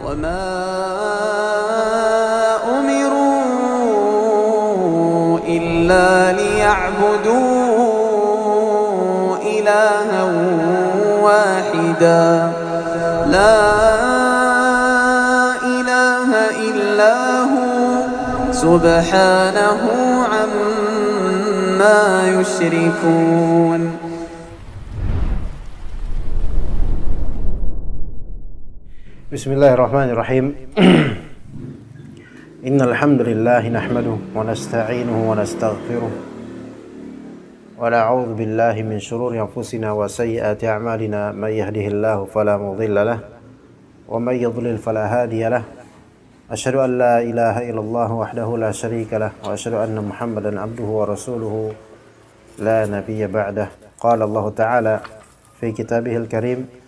وما أمروا إلا ليعبدوا إلها واحدا لا إله إلا هو سبحانه عما يشركون. Bismillahirrahmanirrahim. Innal hamdalillah nahmaduhu wa nasta'inuhu wa nastaghfiruh wa na'udzu billahi min shururi anfusina wa sayyiati a'malina may yahdihillahu fala mudilla lahu wa may yudlil fala hadiya lahu. Asyhadu an la ilaha illallah wahdahu la syarika lahu wa asyhadu anna Muhammadan abduhu wa rasuluhu la nabiyya ba'dah. Qala Allah Ta'ala fi kitabihil karim: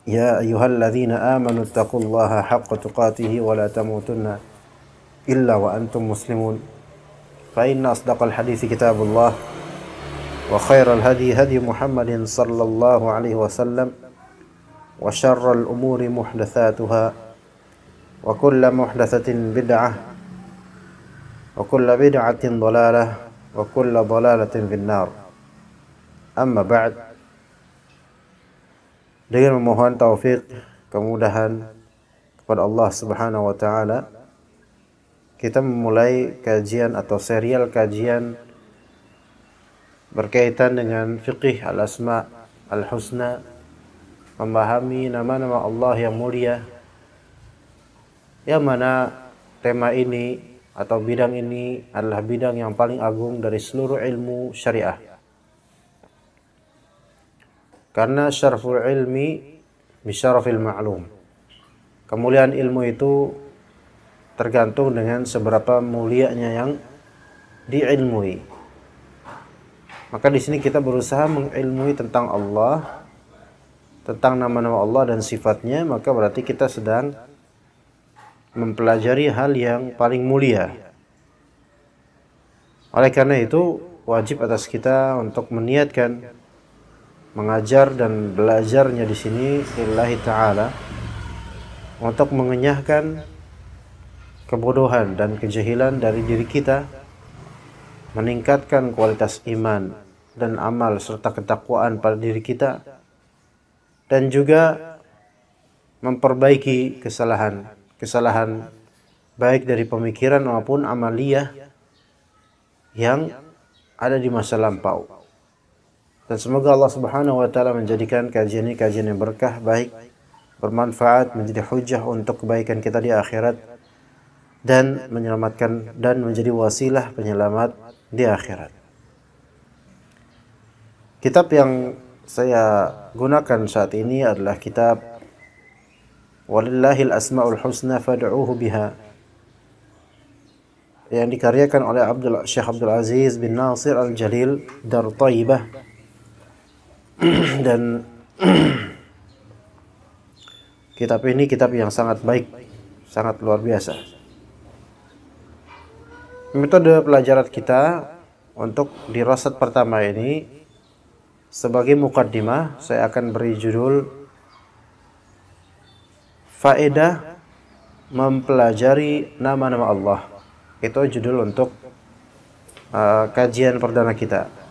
Ya ayyuhalladzina amanu taqullaha haqqa tuqatih wa la tamutunna illa wa antum muslimun. Fa inna asdaqal hadithi kitabullah wa khairal hadi hadi Muhammadin sallallahu alaihi wasallam wa syarral umuri muhdatsatuha wa kullu muhdatsatin bid'ah wa kullu bid'atin dhalalah wa kullu dhalalatin finnar. Amma ba'd. Dengan memohon taufik, kemudahan kepada Allah Subhanahu wa taala, kita memulai kajian atau serial kajian berkaitan dengan fiqih al-asma al-husna, memahami nama-nama Allah yang mulia, yang mana tema ini atau bidang ini adalah bidang yang paling agung dari seluruh ilmu syariah. Karena syaraful ilmi bisyarafil ma'lum. Kemuliaan ilmu itu tergantung dengan seberapa mulianya yang diilmui. Maka di sini kita berusaha mengilmui tentang Allah, tentang nama-nama Allah dan sifatnya, maka berarti kita sedang mempelajari hal yang paling mulia. Oleh karena itu, wajib atas kita untuk meniatkan mengajar dan belajarnya di sini lillahi ta'ala, untuk mengenyahkan kebodohan dan kejahilan dari diri kita, meningkatkan kualitas iman dan amal serta ketakwaan pada diri kita, dan juga memperbaiki kesalahan baik dari pemikiran maupun amaliyah yang ada di masa lampau. Dan semoga Allah Subhanahu wa taala menjadikan kajian ini kajian yang berkah, baik, bermanfaat, menjadi hujah untuk kebaikan kita di akhirat, dan menyelamatkan dan menjadi wasilah penyelamat di akhirat. Kitab yang saya gunakan saat ini adalah kitab Walillahil Asmaul Husna Fad'uuhu Biha, yang dikaryakan oleh Syekh Abdul Aziz bin Nasir Al-Jalil Dar Thayyibah. Dan kitab ini kitab yang sangat baik, sangat luar biasa. Metode pelajaran kita untuk dirasat pertama ini, sebagai mukaddimah, saya akan beri judul Faedah Mempelajari Nama-Nama Allah. Itu judul untuk kajian perdana kita.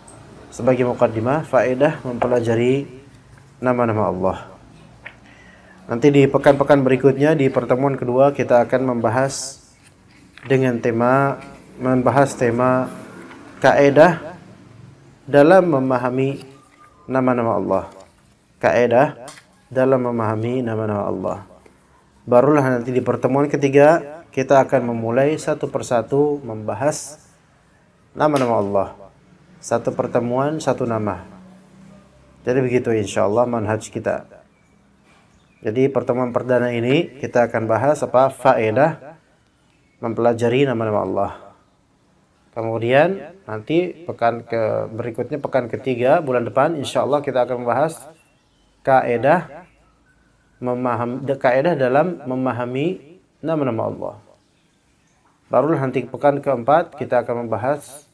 Sebagai mukaddimah, faedah mempelajari nama-nama Allah. Nanti di pekan-pekan berikutnya, di pertemuan kedua, kita akan membahas tema kaedah dalam memahami nama-nama Allah. Kaedah dalam memahami nama-nama Allah. Barulah nanti di pertemuan ketiga, kita akan memulai satu persatu membahas nama-nama Allah. Satu pertemuan, satu nama. Jadi begitu insyaallah manhaj kita. Jadi pertemuan perdana ini kita akan bahas faedah mempelajari nama-nama Allah. Kemudian nanti berikutnya pekan ketiga bulan depan insyaallah kita akan membahas kaedah dalam memahami nama-nama Allah. Baru nanti pekan keempat kita akan membahas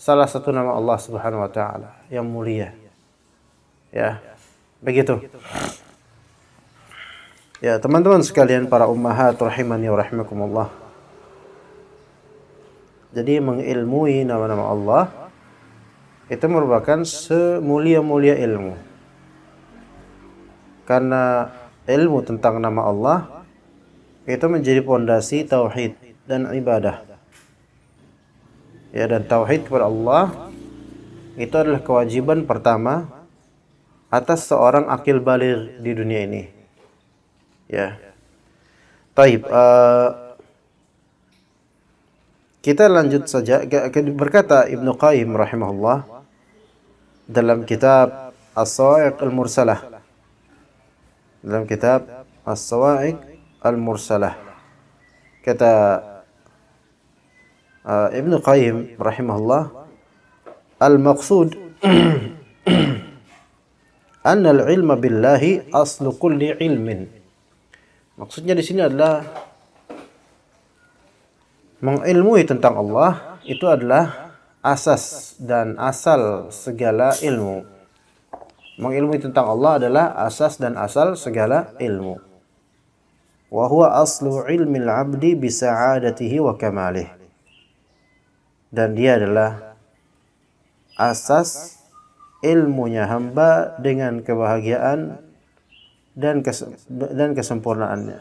salah satu nama Allah Subhanahu wa taala yang mulia. Ya, begitu. Ya, teman-teman sekalian para ummahat rahimani wa rahimakumullah. Jadi mengilmui nama-nama Allah itu merupakan semulia-mulia ilmu. Karena ilmu tentang nama Allah itu menjadi pondasi tauhid dan ibadah. Ya, dan tauhid kepada Allah itu adalah kewajiban pertama atas seorang akil baligh di dunia ini. Ya. Taib, kita lanjut saja. Berkata Ibnu Qayyim rahimahullah dalam kitab As-Sawa'iq Al-Mursalah. Dalam kitab As-Sawa'iq Al-Mursalah. Kata Ibnu Qayyim rahimahullah, al-maqsud anna al-ilma billahi aslu kulli ilmin. Maksudnya di sini adalah mengilmui tentang Allah itu adalah asas dan asal segala ilmu. Mengilmui tentang Allah adalah asas dan asal segala ilmu. Wa huwa aslu ilmil 'abdi bi sa'adatihi wa kamalih. Dan dia adalah asas ilmunya hamba dengan kebahagiaan dan kesempurnaannya.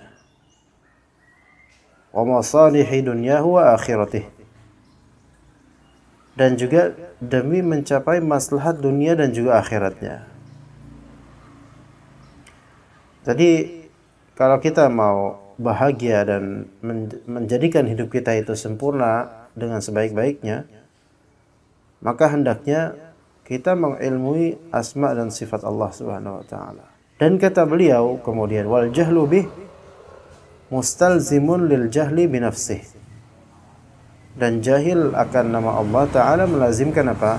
Wa masalihi dunyahu wa akhiratih. Dan juga demi mencapai maslahat dunia dan juga akhiratnya. Jadi kalau kita mau bahagia dan menjadikan hidup kita itu sempurna dengan sebaik-baiknya, maka hendaknya kita mengilmui asma dan sifat Allah Subhanahu wa taala. Dan kata beliau kemudian, wal jahlu bih mustalzimun lil jahli bi nafsih. Dan jahil akan nama Allah taala melazimkan apa?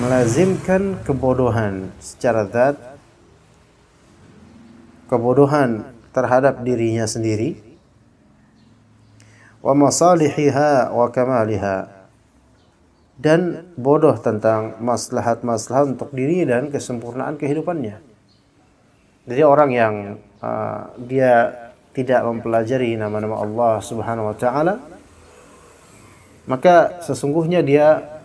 Melazimkan kebodohan secara zat, kebodohan terhadap dirinya sendiri, wa masalihiha wa kamaliha, dan bodoh tentang maslahat-maslahat untuk diri dan kesempurnaan kehidupannya. Jadi orang yang dia tidak mempelajari nama-nama Allah Subhanahu wa taala, maka sesungguhnya dia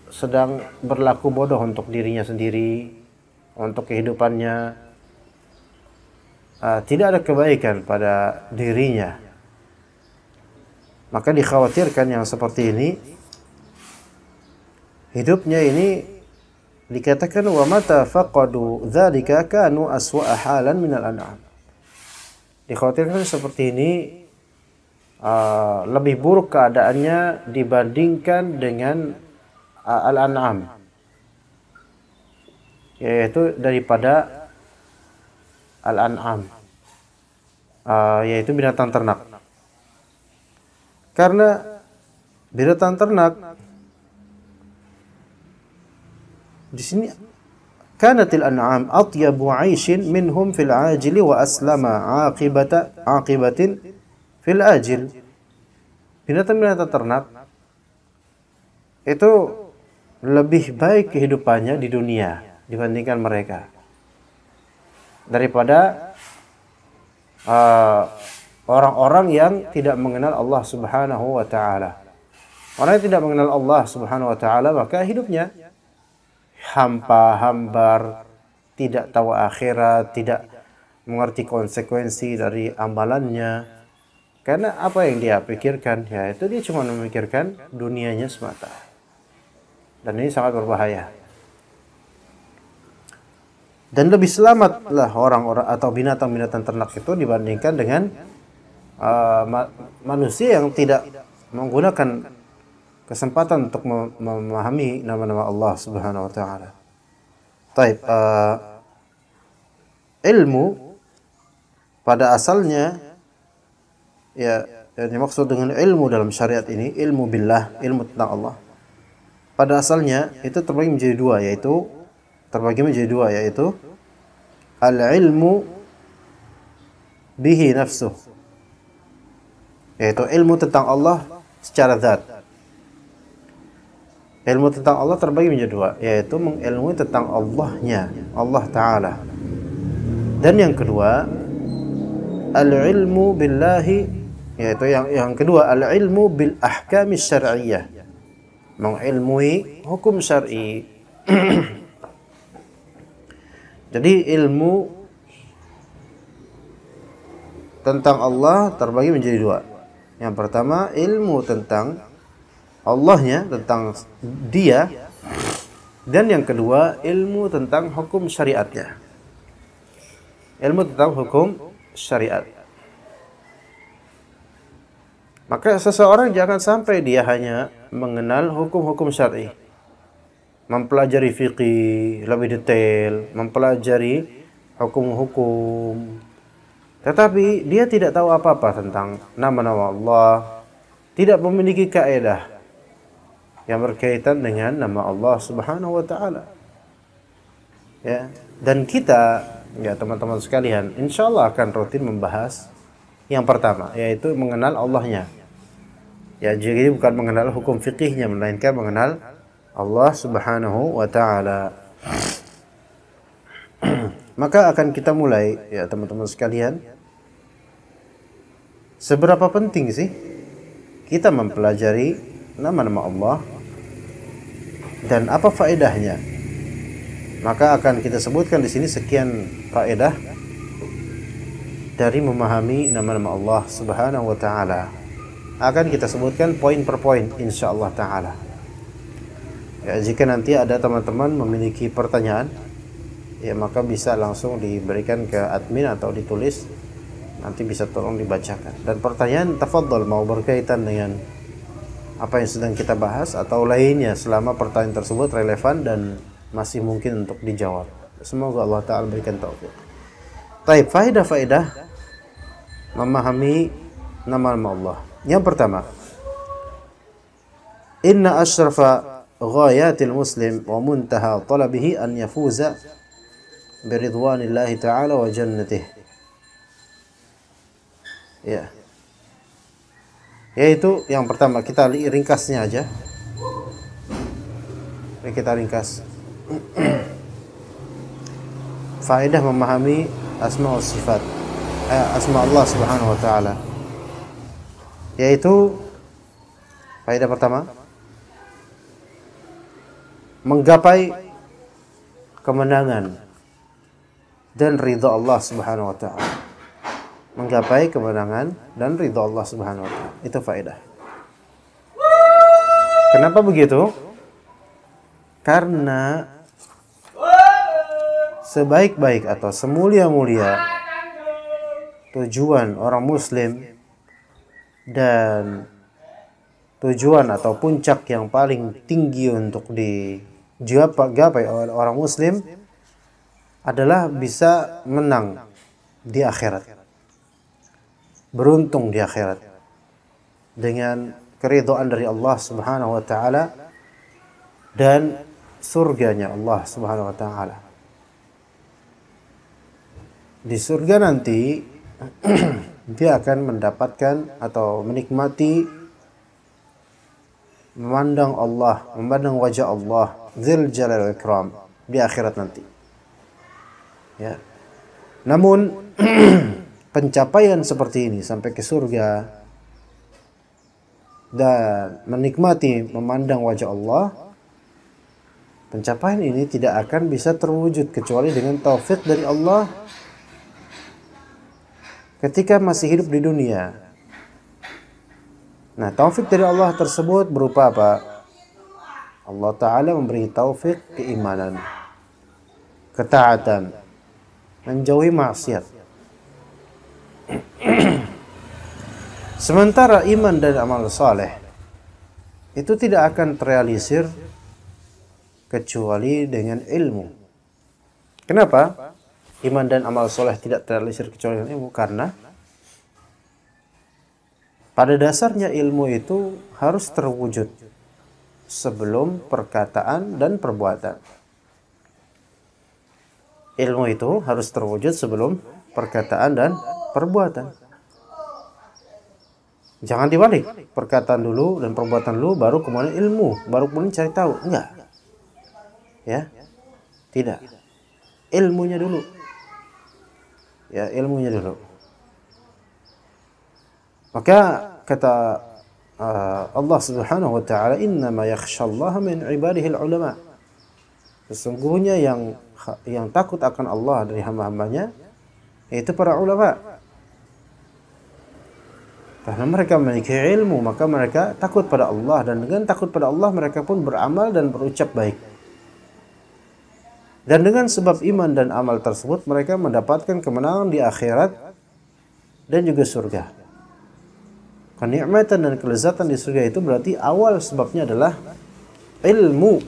sedang berlaku bodoh untuk dirinya sendiri, untuk kehidupannya. Tidak ada kebaikan pada dirinya. Maka dikhawatirkan yang seperti ini, hidupnya ini dikatakan wa mata faqadu dzalika kanu aswa'a halan minal an'am. Dikhawatirkan seperti ini lebih buruk keadaannya dibandingkan dengan al-an'am, yaitu daripada al-an'am, yaitu binatang ternak. Karena binatang ternak di sini kanatil an'am atyabu 'aishin minhum fil 'ajili wa aslama 'aqibatin fil ajil. Binatang-binatang ternak itu lebih baik kehidupannya di dunia dibandingkan mereka daripada orang-orang yang tidak mengenal Allah Subhanahu wa taala. Orang yang tidak mengenal Allah Subhanahu wa taala maka hidupnya hampa-hambar, tidak tahu akhirat, tidak mengerti konsekuensi dari amalannya. Karena apa yang dia pikirkan, ya itu dia cuma memikirkan dunianya semata. Dan ini sangat berbahaya. Dan lebih selamatlah orang-orang atau binatang-binatang ternak itu dibandingkan dengan manusia yang tidak menggunakan kesempatan untuk memahami nama-nama Allah Subhanahu wa taala. Taib, ilmu pada asalnya, ya yang dimaksud dengan ilmu dalam syariat ini, ilmu billah, ilmu tentang Allah. Pada asalnya itu terbagi menjadi dua, yaitu al-ilmu bihi nafsuh, yaitu ilmu tentang Allah secara zat. Ilmu tentang Allah terbagi menjadi dua, yaitu mengilmui tentang Allahnya, Allah Ta'ala. Dan yang kedua, al-ilmu billahi, yaitu yang kedua al-ilmu bil ahkami syar'iyyah, mengilmui hukum syar'i. Jadi ilmu tentang Allah terbagi menjadi dua. Yang pertama ilmu tentang Allahnya, tentang Dia, dan yang kedua ilmu tentang hukum syariatnya. Ilmu tentang hukum syariat. Maka seseorang jangan sampai dia hanya mengenal hukum-hukum syar'i, mempelajari fikih lebih detail, mempelajari hukum-hukum, tetapi dia tidak tahu apa-apa tentang nama-nama Allah, tidak memiliki kaidah yang berkaitan dengan nama Allah Subhanahu wa taala. Ya, dan kita, ya teman-teman sekalian, insyaallah akan rutin membahas yang pertama, yaitu mengenal Allahnya. Ya, jadi bukan mengenal hukum fikihnya, melainkan mengenal Allah Subhanahu wa taala. Maka akan kita mulai, ya teman-teman sekalian. Seberapa penting sih kita mempelajari nama-nama Allah dan apa faedahnya? Maka akan kita sebutkan di sini sekian faedah dari memahami nama-nama Allah Subhanahu wa taala. Akan kita sebutkan poin per poin insyaallah taala. Ya, jika nanti ada teman-teman memiliki pertanyaan, ya maka bisa langsung diberikan ke admin atau ditulis, nanti bisa tolong dibacakan. Dan pertanyaan tafadhol mau berkaitan dengan apa yang sedang kita bahas atau lainnya selama pertanyaan tersebut relevan dan masih mungkin untuk dijawab. Semoga Allah Ta'ala berikan taufik. Baik, faedah-faedah memahami nama-nama Allah. Yang pertama, inna asyrafa ghayatil muslim wa muntaha talabihi an yafuza biridwanillahi ta'ala wa jannatih. Ya. Yaitu yang pertama, kita ringkasnya aja. Kita ringkas. Faedah memahami asma wa sifat, asma Allah Subhanahu wa taala. Yaitu faedah pertama, menggapai kemenangan dan ridha Allah Subhanahu wa taala. Menggapai kemenangan dan ridha Allah Subhanahu wa taala. Itu faedah. Kenapa begitu? Karena sebaik-baik atau semulia-mulia tujuan orang muslim dan tujuan atau puncak yang paling tinggi untuk digapai oleh orang muslim adalah bisa menang di akhirat, beruntung di akhirat dengan keridhaan dari Allah Subhanahu wa taala dan surganya Allah Subhanahu wa taala. Di surga nanti dia akan mendapatkan atau menikmati memandang Allah, memandang wajah Allah Dzul Jalal wal Ikram di akhirat nanti. Ya. Namun pencapaian seperti ini sampai ke surga dan menikmati memandang wajah Allah, pencapaian ini tidak akan bisa terwujud kecuali dengan taufik dari Allah ketika masih hidup di dunia. Nah, taufik dari Allah tersebut berupa apa? Allah Ta'ala memberi taufik keimanan, ketaatan, menjauhi maksiat. Sementara iman dan amal saleh itu tidak akan terrealisir kecuali dengan ilmu. Kenapa? Iman dan amal soleh tidak terrealisir kecuali dengan ilmu, karena pada dasarnya ilmu itu harus terwujud sebelum perkataan dan perbuatan. Ilmu itu harus terwujud sebelum perkataan dan perbuatan. Jangan dibalik, perkataan dulu dan perbuatan dulu baru kemudian ilmu, baru kemudian cari tahu. Enggak. Ya. Tidak. Ilmunya dulu. Ya, ilmunya dulu. Maka kata Allah Subhanahu wa taala, "Innama yakhsyallaha min ibadihil ulama." Sesungguhnya yang takut akan Allah dari hamba-hambanya yaitu para ulama. Karena mereka memiliki ilmu, maka mereka takut pada Allah, dan dengan takut pada Allah mereka pun beramal dan berucap baik. Dan dengan sebab iman dan amal tersebut mereka mendapatkan kemenangan di akhirat dan juga surga. Kenikmatan dan kelezatan di surga itu berarti awal sebabnya adalah ilmu.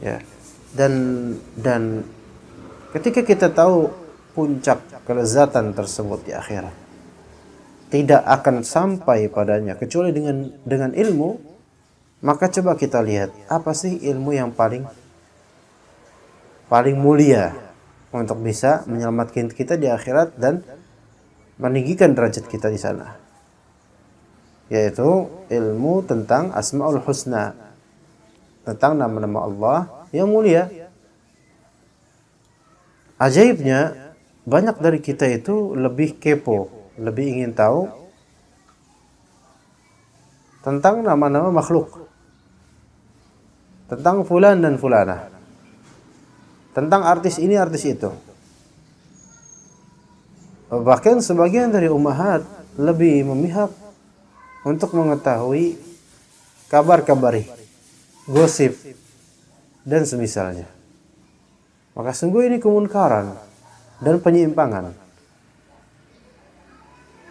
Ya. Dan ketika kita tahu puncak kelezatan tersebut di akhirat tidak akan sampai padanya kecuali dengan ilmu, maka coba kita lihat apa sih ilmu yang paling mulia untuk bisa menyelamatkan kita di akhirat dan meninggikan derajat kita di sana, yaitu ilmu tentang Asmaul Husna, tentang nama-nama Allah yang mulia. Ajaibnya, banyak dari kita itu lebih kepo, lebih ingin tahu tentang nama-nama makhluk, tentang fulan dan fulana, tentang artis ini, artis itu. Bahkan sebagian dari ummahat lebih memihak untuk mengetahui kabar-kabari, gosip, dan semisalnya. Maka sungguh ini kemunkaran dan penyimpangan.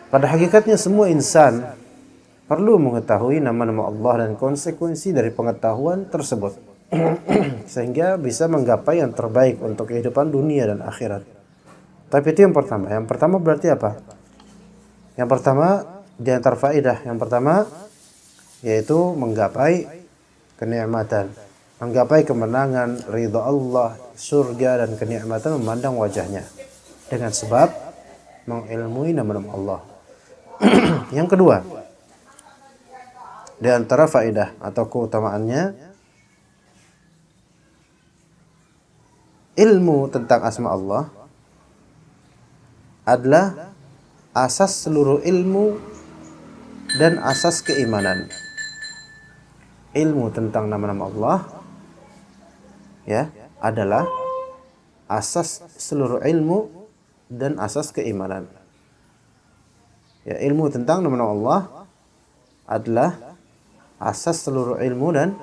Pada hakikatnya semua insan perlu mengetahui nama-nama Allah dan konsekuensi dari pengetahuan tersebut sehingga bisa menggapai yang terbaik untuk kehidupan dunia dan akhirat. Tapi itu yang pertama. Yang pertama berarti apa? Yang pertama di antara faedah yang pertama yaitu menggapai kenikmatan, menggapai kemenangan, ridha Allah, surga, dan kenikmatan memandang wajahnya dengan sebab mengilmui nama-nama Allah. Yang kedua, di antara faedah atau keutamaannya, ilmu tentang asma Allah adalah asas seluruh ilmu dan asas keimanan. Ilmu tentang nama-nama Allah ya adalah asas seluruh ilmu dan asas keimanan. Ya, ilmu tentang nama-nama Allah adalah asas seluruh ilmu dan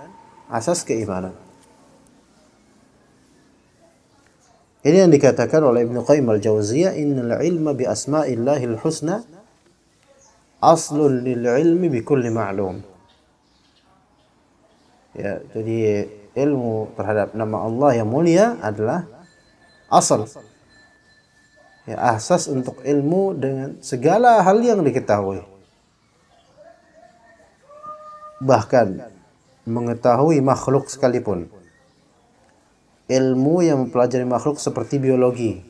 asas keimanan. Ini yang dikatakan oleh Ibnu Qayyim al-Jauziyah, "Innal ilma bi asma'illahil husna aslun lil ilmi bi kulli ma'lum." Ya, jadi ilmu terhadap nama Allah yang mulia adalah asal, ya, asas untuk ilmu dengan segala hal yang diketahui. Bahkan mengetahui makhluk sekalipun. Ilmu yang mempelajari makhluk seperti biologi,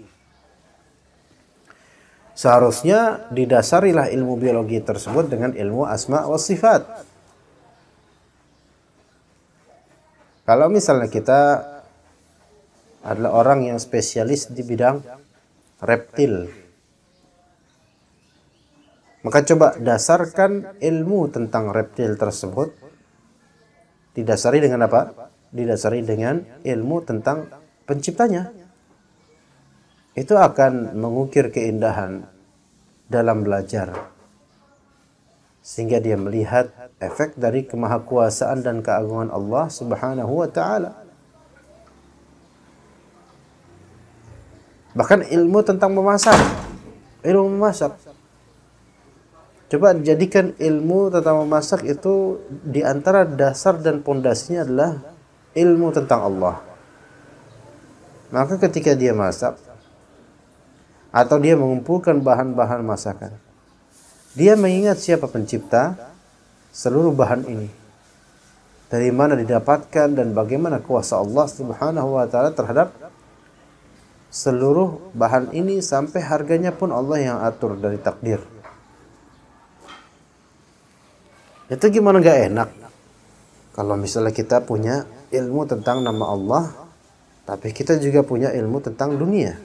seharusnya didasarilah ilmu biologi tersebut dengan ilmu asma wa sifat. Kalau misalnya kita adalah orang yang spesialis di bidang reptil, maka coba dasarkan ilmu tentang reptil tersebut didasari dengan apa? Didasari dengan ilmu tentang penciptanya. Itu akan mengukir keindahan dalam belajar, sehingga dia melihat efek dari kemahakuasaan dan keagungan Allah Subhanahu wa taala. Bahkan ilmu tentang memasak, ilmu memasak. Coba dijadikan ilmu tentang memasak itu di antara dasar dan pondasinya adalah ilmu tentang Allah. Maka ketika dia masak atau dia mengumpulkan bahan-bahan masakan, dia mengingat siapa pencipta seluruh bahan ini, dari mana didapatkan, dan bagaimana kuasa Allah Subhanahu wa taala terhadap seluruh bahan ini, sampai harganya pun Allah yang atur dari takdir. Itu gimana gak enak kalau misalnya kita punya ilmu tentang nama Allah, tapi kita juga punya ilmu tentang dunia.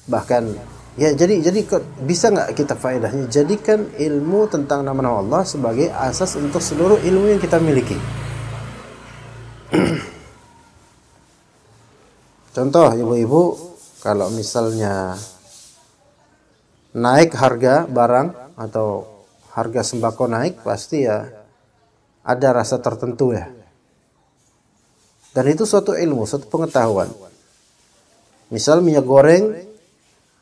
Bahkan Ya, jadi bisa nggak kita faedahnya jadikan ilmu tentang nama-nama Allah sebagai asas untuk seluruh ilmu yang kita miliki. Contoh, ibu-ibu, kalau misalnya naik harga barang atau harga sembako naik, pasti ya ada rasa tertentu ya. Dan itu suatu ilmu, suatu pengetahuan. Misal minyak goreng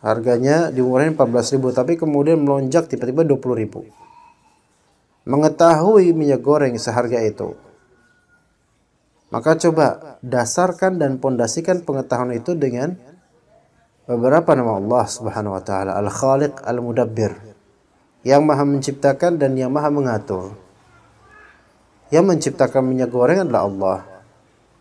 harganya dimurahin 14.000, tapi kemudian melonjak tiba-tiba 20.000. Mengetahui minyak goreng seharga itu, maka coba dasarkan dan pondasikan pengetahuan itu dengan beberapa nama Allah Subhanahu wa taala, Al-Khaliq, Al-Mudabbir, yang Maha menciptakan dan yang Maha mengatur. Yang menciptakan minyak goreng adalah Allah.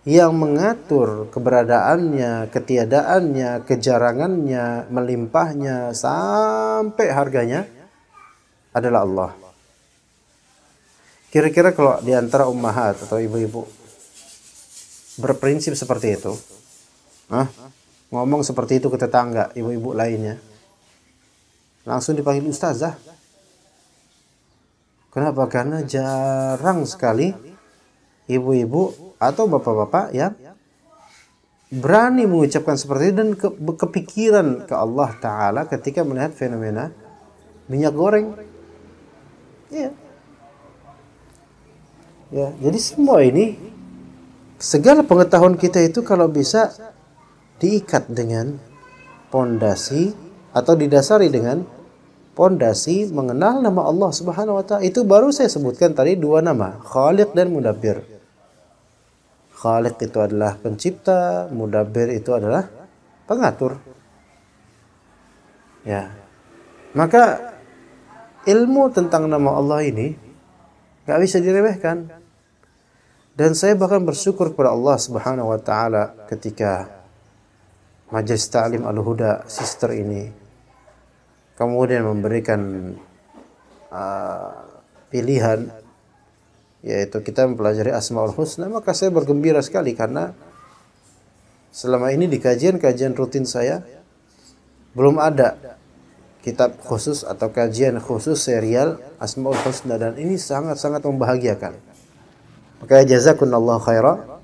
Yang mengatur keberadaannya, ketiadaannya, kejarangannya, melimpahnya sampai harganya adalah Allah. Kira-kira kalau di antara ummahat atau ibu-ibu berprinsip seperti itu, ngomong seperti itu ke tetangga, ibu-ibu lainnya, langsung dipanggil ustazah. Kenapa? Karena jarang sekali ibu-ibu atau bapak-bapak yang berani mengucapkan seperti itu dan kepikiran ke Allah Ta'ala ketika melihat fenomena minyak goreng. Ya. Ya, jadi semua ini, segala pengetahuan kita itu kalau bisa diikat dengan pondasi atau didasari dengan pondasi mengenal nama Allah Subhanahu wa taala. Itu baru saya sebutkan tadi dua nama, Khaliq dan Mudabbir. Khaliq itu adalah pencipta, Mudabbir itu adalah pengatur. Ya. Maka ilmu tentang nama Allah ini gak bisa diremehkan. Dan saya bahkan bersyukur kepada Allah Subhanahu wa taala ketika Majelis Ta'lim Al-Huda Sister ini kemudian memberikan pilihan, yaitu kita mempelajari Asmaul Husna, maka saya bergembira sekali karena selama ini di kajian-kajian rutin saya belum ada kitab khusus atau kajian khusus serial Asmaul Husna, dan ini sangat-sangat membahagiakan. Maka jazakumullahu khairan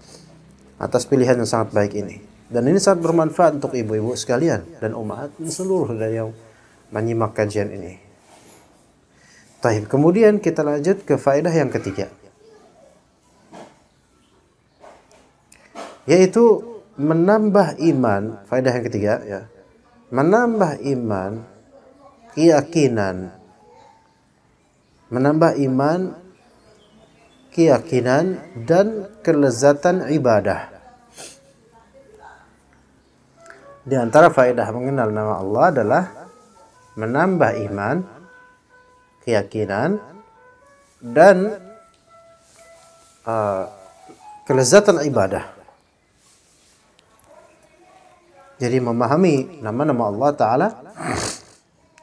atas pilihan yang sangat baik ini. Dan ini sangat bermanfaat untuk ibu-ibu sekalian dan ummahat seluruh dari yang menyimak kajian ini. Baik, kemudian kita lanjut ke faedah yang ketiga, yaitu menambah iman. Faedah yang ketiga ya, menambah iman, keyakinan, menambah iman, keyakinan dan kelezatan ibadah. Di antara faedah mengenal nama Allah adalah menambah iman, keyakinan dan kelezatan ibadah. Jadi memahami nama-nama Allah Ta'ala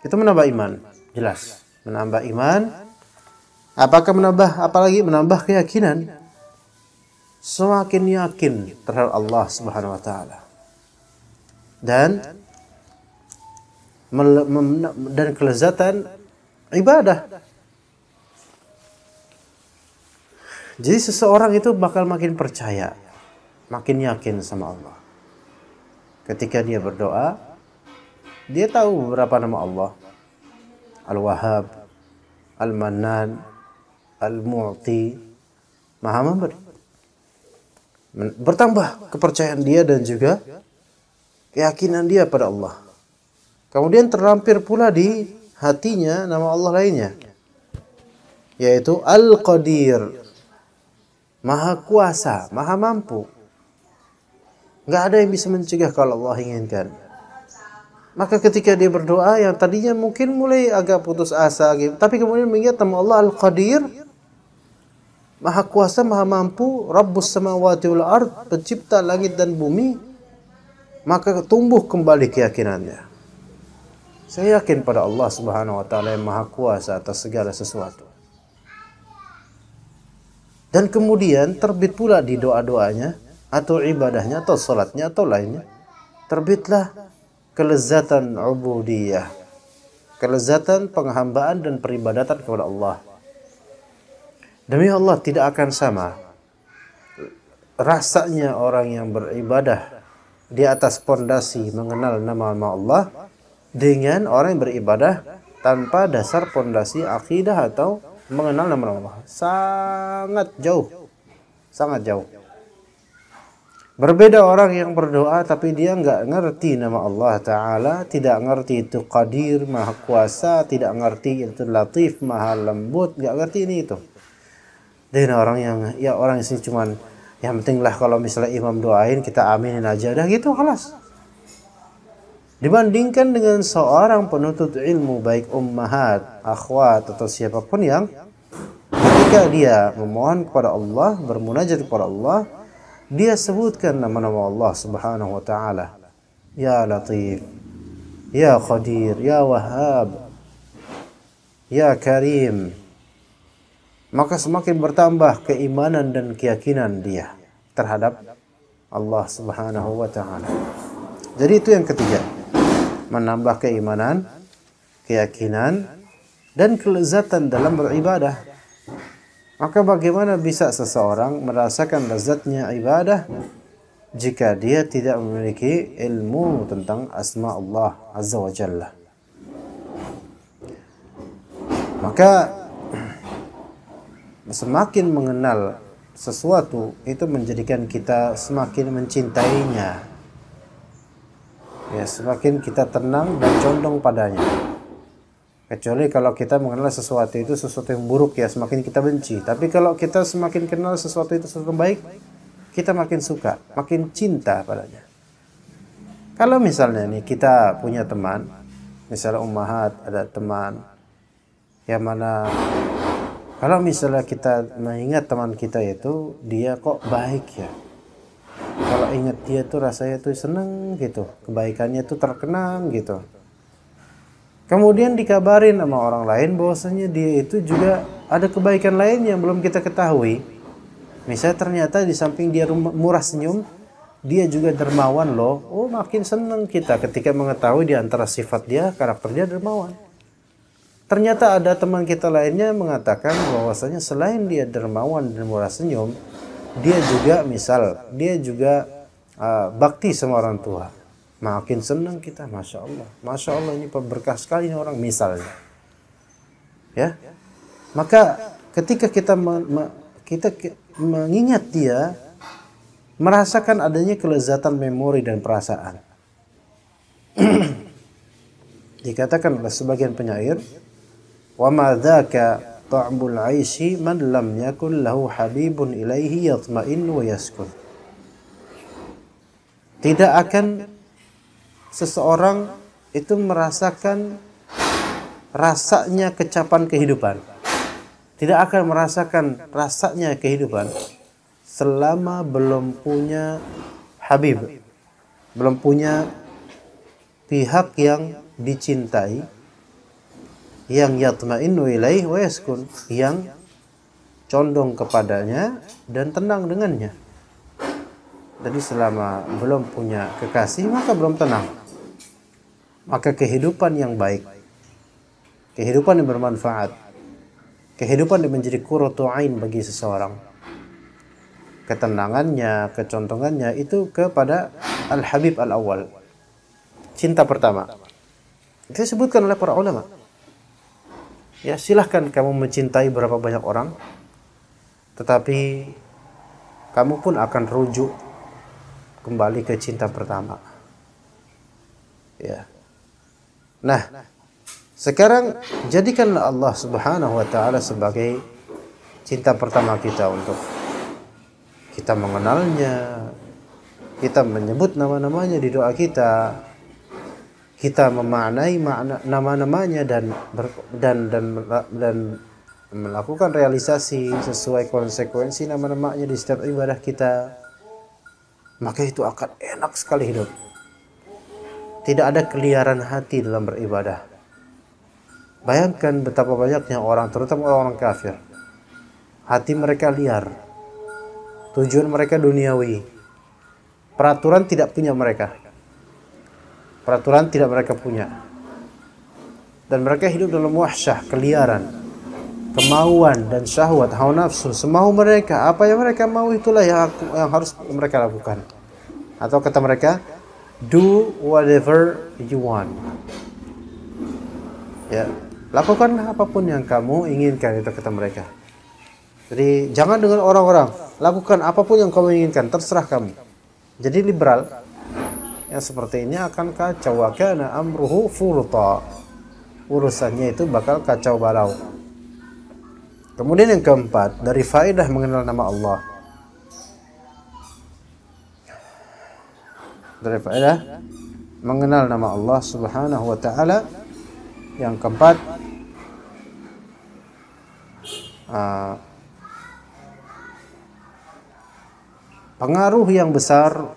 itu menambah iman, jelas. Menambah iman, apakah menambah, apalagi menambah keyakinan. Semakin yakin terhadap Allah Subhanahu wa Ta'ala. Dan kelezatan ibadah. Jadi seseorang itu bakal makin percaya, makin yakin sama Allah. Ketika dia berdoa, dia tahu beberapa nama Allah. Al-Wahhab, Al-Mannan, Al-Mu'ti, Maha memberi. Bertambah kepercayaan dia dan juga keyakinan dia pada Allah. Kemudian terlampir pula di hatinya nama Allah lainnya, yaitu Al-Qadir, Maha Kuasa, Maha Mampu. Nggak ada yang bisa mencegah kalau Allah inginkan. Maka ketika dia berdoa yang tadinya mungkin mulai agak putus asa gitu, tapi kemudian mengingat nama Allah Al-Qadir, Maha Kuasa, Maha Mampu, Rabbus Samawati wal Ard, pencipta langit dan bumi, maka tumbuh kembali keyakinannya. Saya yakin pada Allah Subhanahu wa Ta'ala yang Maha Kuasa atas segala sesuatu. Dan kemudian terbit pula di doa-doanya atau ibadahnya atau salatnya atau lainnya, terbitlah kelezatan ubudiyah, kelezatan penghambaan dan peribadatan kepada Allah. Demi Allah, tidak akan sama rasanya orang yang beribadah di atas pondasi mengenal nama-nama Allah dengan orang yang beribadah tanpa dasar pondasi akidah atau mengenal nama-nama Allah. Sangat jauh. Sangat jauh. Berbeda orang yang berdoa tapi dia nggak ngerti nama Allah Ta'ala, tidak ngerti itu Qadir, Maha Kuasa, tidak ngerti itu Latif, Maha Lembut, nggak ngerti ini itu. Dan orang yang orang yang sini cuman yang penting lah kalau misalnya imam doain kita aminin aja dah gitu kelas. Dibandingkan dengan seorang penuntut ilmu baik ummahat, akhwat atau siapapun yang ketika dia memohon kepada Allah, bermunajat kepada Allah, dia sebutkan nama-nama Allah Subhanahu wa taala. Ya Latif, Ya Qadir, Ya Wahhab, Ya Karim. Maka semakin bertambah keimanan dan keyakinan dia terhadap Allah Subhanahu wa taala. Jadi itu yang ketiga, menambah keimanan, keyakinan dan kelezatan dalam beribadah. Maka bagaimana bisa seseorang merasakan lezatnya ibadah jika dia tidak memiliki ilmu tentang asma Allah Azza wa Jalla? Maka semakin mengenal sesuatu itu menjadikan kita semakin mencintainya. Ya, semakin kita tenang dan condong padanya. Kecuali kalau kita mengenal sesuatu itu sesuatu yang buruk, ya semakin kita benci. Tapi kalau kita semakin kenal sesuatu itu sesuatu yang baik, kita makin suka, makin cinta padanya. Kalau misalnya nih kita punya teman, misalnya ummahat ada teman yang mana kalau misalnya kita mengingat teman kita itu dia kok baik ya. Kalau ingat dia tuh rasanya tuh seneng gitu, kebaikannya tuh terkenang gitu. Kemudian dikabarin sama orang lain bahwasanya dia itu juga ada kebaikan lain yang belum kita ketahui. Misalnya ternyata di samping dia murah senyum, dia juga dermawan loh. Oh, makin senang kita ketika mengetahui di antara sifat dia, karakter dia dermawan. Ternyata ada teman kita lainnya mengatakan bahwasanya selain dia dermawan dan murah senyum, dia juga bakti sama orang tua. Makin senang kita, masya Allah ini berkah sekali ini orang misalnya, ya. Maka ketika kita mengingat dia, merasakan adanya kelezatan memori dan perasaan. Dikatakan oleh sebagian penyair, wa ma dzaka ta'mul 'aishi man lam yakun lahu habibun ilaihi yatma'innu wa yaskun. Tidak akan seseorang itu merasakan rasanya kecapan kehidupan. Tidak akan merasakan rasanya kehidupan selama belum punya habib, belum punya pihak yang dicintai, yang yatma'innu ilaihi wa yaskun, yang condong kepadanya dan tenang dengannya. Jadi selama belum punya kekasih maka belum tenang. Maka kehidupan yang baik, kehidupan yang bermanfaat, kehidupan yang menjadi qurratu ain bagi seseorang, ketenangannya, kecontongannya itu kepada Al-Habib Al-Awwal, cinta pertama. Itu disebutkan oleh para ulama. Ya, silahkan kamu mencintai berapa banyak orang, tetapi kamu pun akan rujuk kembali ke cinta pertama. Ya. Nah, sekarang jadikanlah Allah Subhanahu wa taala sebagai cinta pertama kita untuk kita mengenalnya, kita menyebut nama-namanya di doa kita, kita memaknai makna nama-namanya dan melakukan realisasi sesuai konsekuensi nama-namanya di setiap ibadah kita. Maka itu akan enak sekali hidup. Tidak ada keliaran hati dalam beribadah. Bayangkan betapa banyaknya orang, terutama orang kafir, hati mereka liar, tujuan mereka duniawi, peraturan tidak punya mereka. Peraturan tidak mereka punya. Dan mereka hidup dalam wahsyah, keliaran, kemauan dan syahwat, hawa nafsu, semau mereka. Apa yang mereka mau itulah yang harus mereka lakukan. Atau kata mereka, do whatever you want. Ya, lakukan apapun yang kamu inginkan, itu kata mereka. Jadi jangan dengan orang-orang, lakukan apapun yang kamu inginkan, terserah kamu. Jadi liberal yang seperti ini akan kacau, kana amruhu furta. Urusannya itu bakal kacau balau. Kemudian yang keempat, dari faedah mengenal nama Allah. Dari faedah mengenal nama Allah Subhanahu wa taala, yang keempat, pengaruh yang besar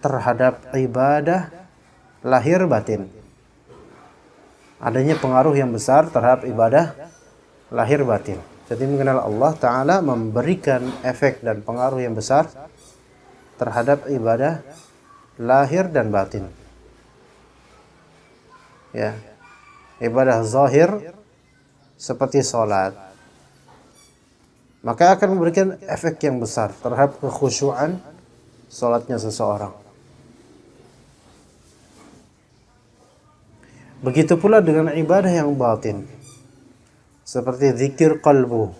terhadap ibadah lahir batin. Adanya pengaruh yang besar terhadap ibadah lahir batin. Jadi mengenal Allah Ta'ala memberikan efek dan pengaruh yang besar terhadap ibadah lahir dan batin. Ya, ibadah zahir seperti sholat, maka akan memberikan efek yang besar terhadap kekhusyuan sholatnya seseorang. Begitu pula dengan ibadah yang batin, seperti zikir qalbu.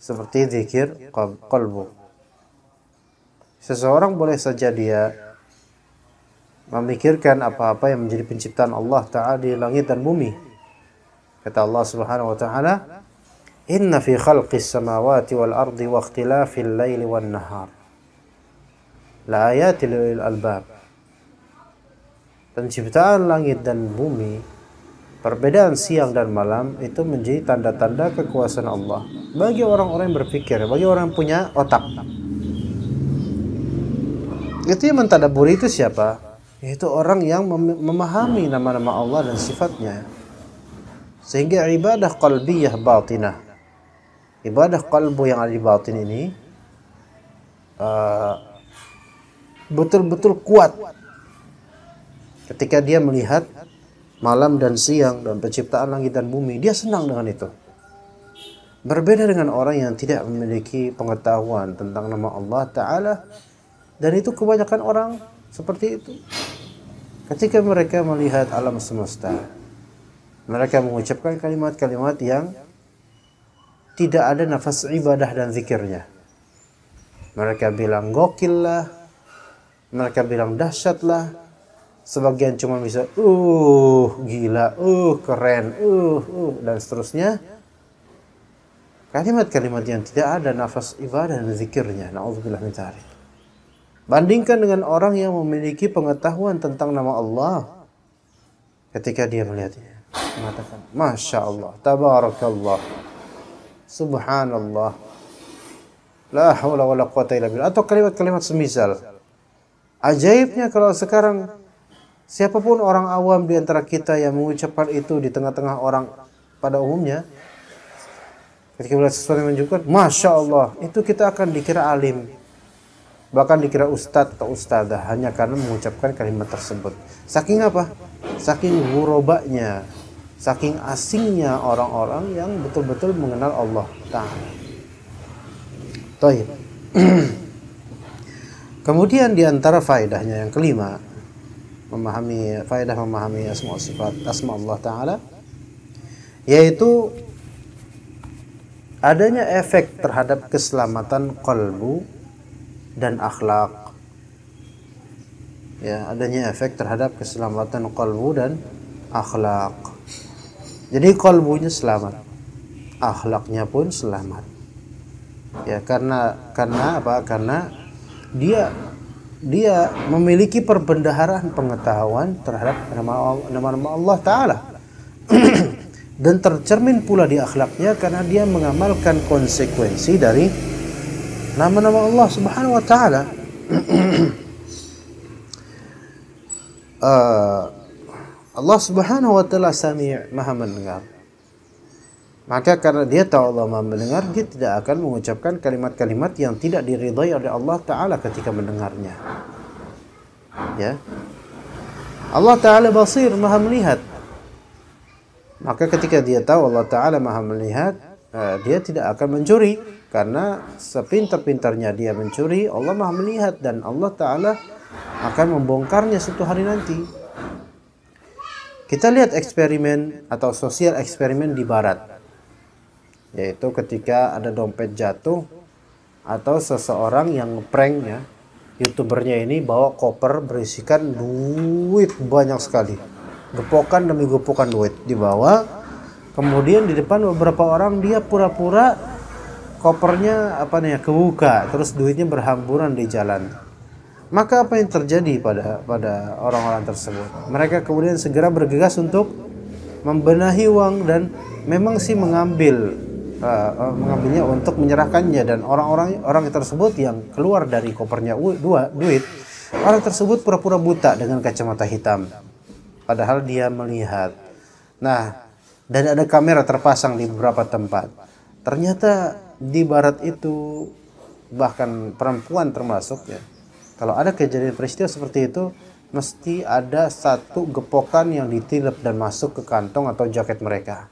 Seperti zikir qalbu. Seseorang boleh saja dia memikirkan apa-apa yang menjadi penciptaan Allah Ta'ala di langit dan bumi. Kata Allah Subhanahu wa Ta'ala, "Inna fi khalqis samawati wal ardi wa ikhtilafil laili wan nahar la ayatil lil albab." Penciptaan langit dan bumi, perbedaan siang dan malam itu menjadi tanda-tanda kekuasaan Allah bagi orang-orang yang berpikir, bagi orang yang punya otak. Itu yang mentadaburi itu siapa? Yaitu orang yang memahami nama-nama Allah dan sifatnya. Sehingga ibadah qalbiyah batinah, ibadah qalbu yang ada di batin ini betul-betul kuat ketika dia melihat malam dan siang dan penciptaan langit dan bumi. Dia senang dengan itu. Berbeda dengan orang yang tidak memiliki pengetahuan tentang nama Allah Ta'ala. Dan itu kebanyakan orang seperti itu. Ketika mereka melihat alam semesta, mereka mengucapkan kalimat-kalimat yang tidak ada nafas ibadah dan zikirnya. Mereka bilang gokil lah, mereka bilang dahsyat lah. Sebagian cuma bisa gila, keren, dan seterusnya. Kalimat-kalimat yang tidak ada nafas ibadah dan zikirnya. Na'udzubillah min dzalik. Bandingkan dengan orang yang memiliki pengetahuan tentang nama Allah. Ketika dia melihatnya, mengatakan, Masya Allah, Tabarakallah, Subhanallah, La hawla wa la quwata illa billah. Atau kalimat-kalimat semisal. Ajaibnya kalau sekarang siapapun orang awam di antara kita yang mengucapkan itu di tengah-tengah orang pada umumnya, ketika melihat sesuatu yang menunjukkan, Masya Allah, itu kita akan dikira alim. Bahkan dikira ustadz atau ustadzah hanya karena mengucapkan kalimat tersebut. Saking apa? Saking ghurabanya, saking asingnya orang-orang yang betul-betul mengenal Allah Ta'ala. Baik. Kemudian di antara faedahnya yang kelima, memahami asma sifat asma Allah Ta'ala, yaitu adanya efek terhadap keselamatan qalbu dan akhlak. Ya, adanya efek terhadap keselamatan qalbu dan akhlak. Jadi qalbunya selamat, akhlaknya pun selamat. Ya, karena apa? Karena dia memiliki perbendaharaan pengetahuan terhadap nama-nama Allah Ta'ala. Dan tercermin pula di akhlaknya karena dia mengamalkan konsekuensi dari nama-nama Allah Subhanahu wa Ta'ala. Allah Subhanahu wa Ta'ala Sami', Maha mendengar. Maka karena dia tahu Allah Maha mendengar, dia tidak akan mengucapkan kalimat-kalimat yang tidak diridhai oleh Allah Ta'ala ketika mendengarnya. Ya. Allah Ta'ala basir, maha melihat. Maka ketika dia tahu Allah Ta'ala maha melihat, dia tidak akan mencuri. Karena sepintar-pintarnya dia mencuri, Allah maha melihat. Dan Allah Ta'ala akan membongkarnya suatu hari nanti. Kita lihat eksperimen atau sosial eksperimen di barat. Yaitu ketika ada dompet jatuh, atau seseorang yang ngeprank ya, youtubernya ini bawa koper berisikan duit banyak sekali. Gepokan demi gepokan duit dibawa. Kemudian di depan beberapa orang dia pura-pura kopernya kebuka, terus duitnya berhamburan di jalan. Maka apa yang terjadi pada orang-orang tersebut? Mereka kemudian segera bergegas untuk membenahi uang dan memang sih mengambilnya untuk menyerahkannya. Dan orang tersebut yang keluar dari kopernya duit, orang tersebut pura-pura buta dengan kacamata hitam, padahal dia melihat. Nah, dan ada kamera terpasang di beberapa tempat. Ternyata di barat itu, bahkan perempuan termasuk ya, kalau ada kejadian peristiwa seperti itu, mesti ada satu gepokan yang ditilep dan masuk ke kantong atau jaket mereka.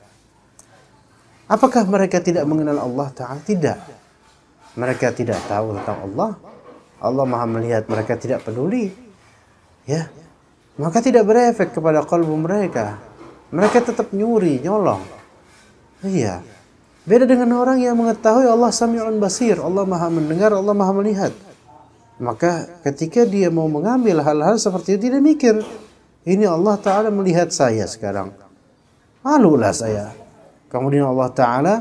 Apakah mereka tidak mengenal Allah Ta'ala? Tidak. Mereka tidak tahu tentang Allah. Allah maha melihat, mereka tidak peduli. Ya, maka tidak berefek kepada kalbu mereka. Mereka tetap nyuri, nyolong. Iya. Beda dengan orang yang mengetahui Allah Sami'un Basir, Allah maha mendengar, Allah maha melihat. Maka ketika dia mau mengambil hal-hal seperti itu, dia mikir, ini Allah Ta'ala melihat saya sekarang. Malulah saya. Kemudian Allah Ta'ala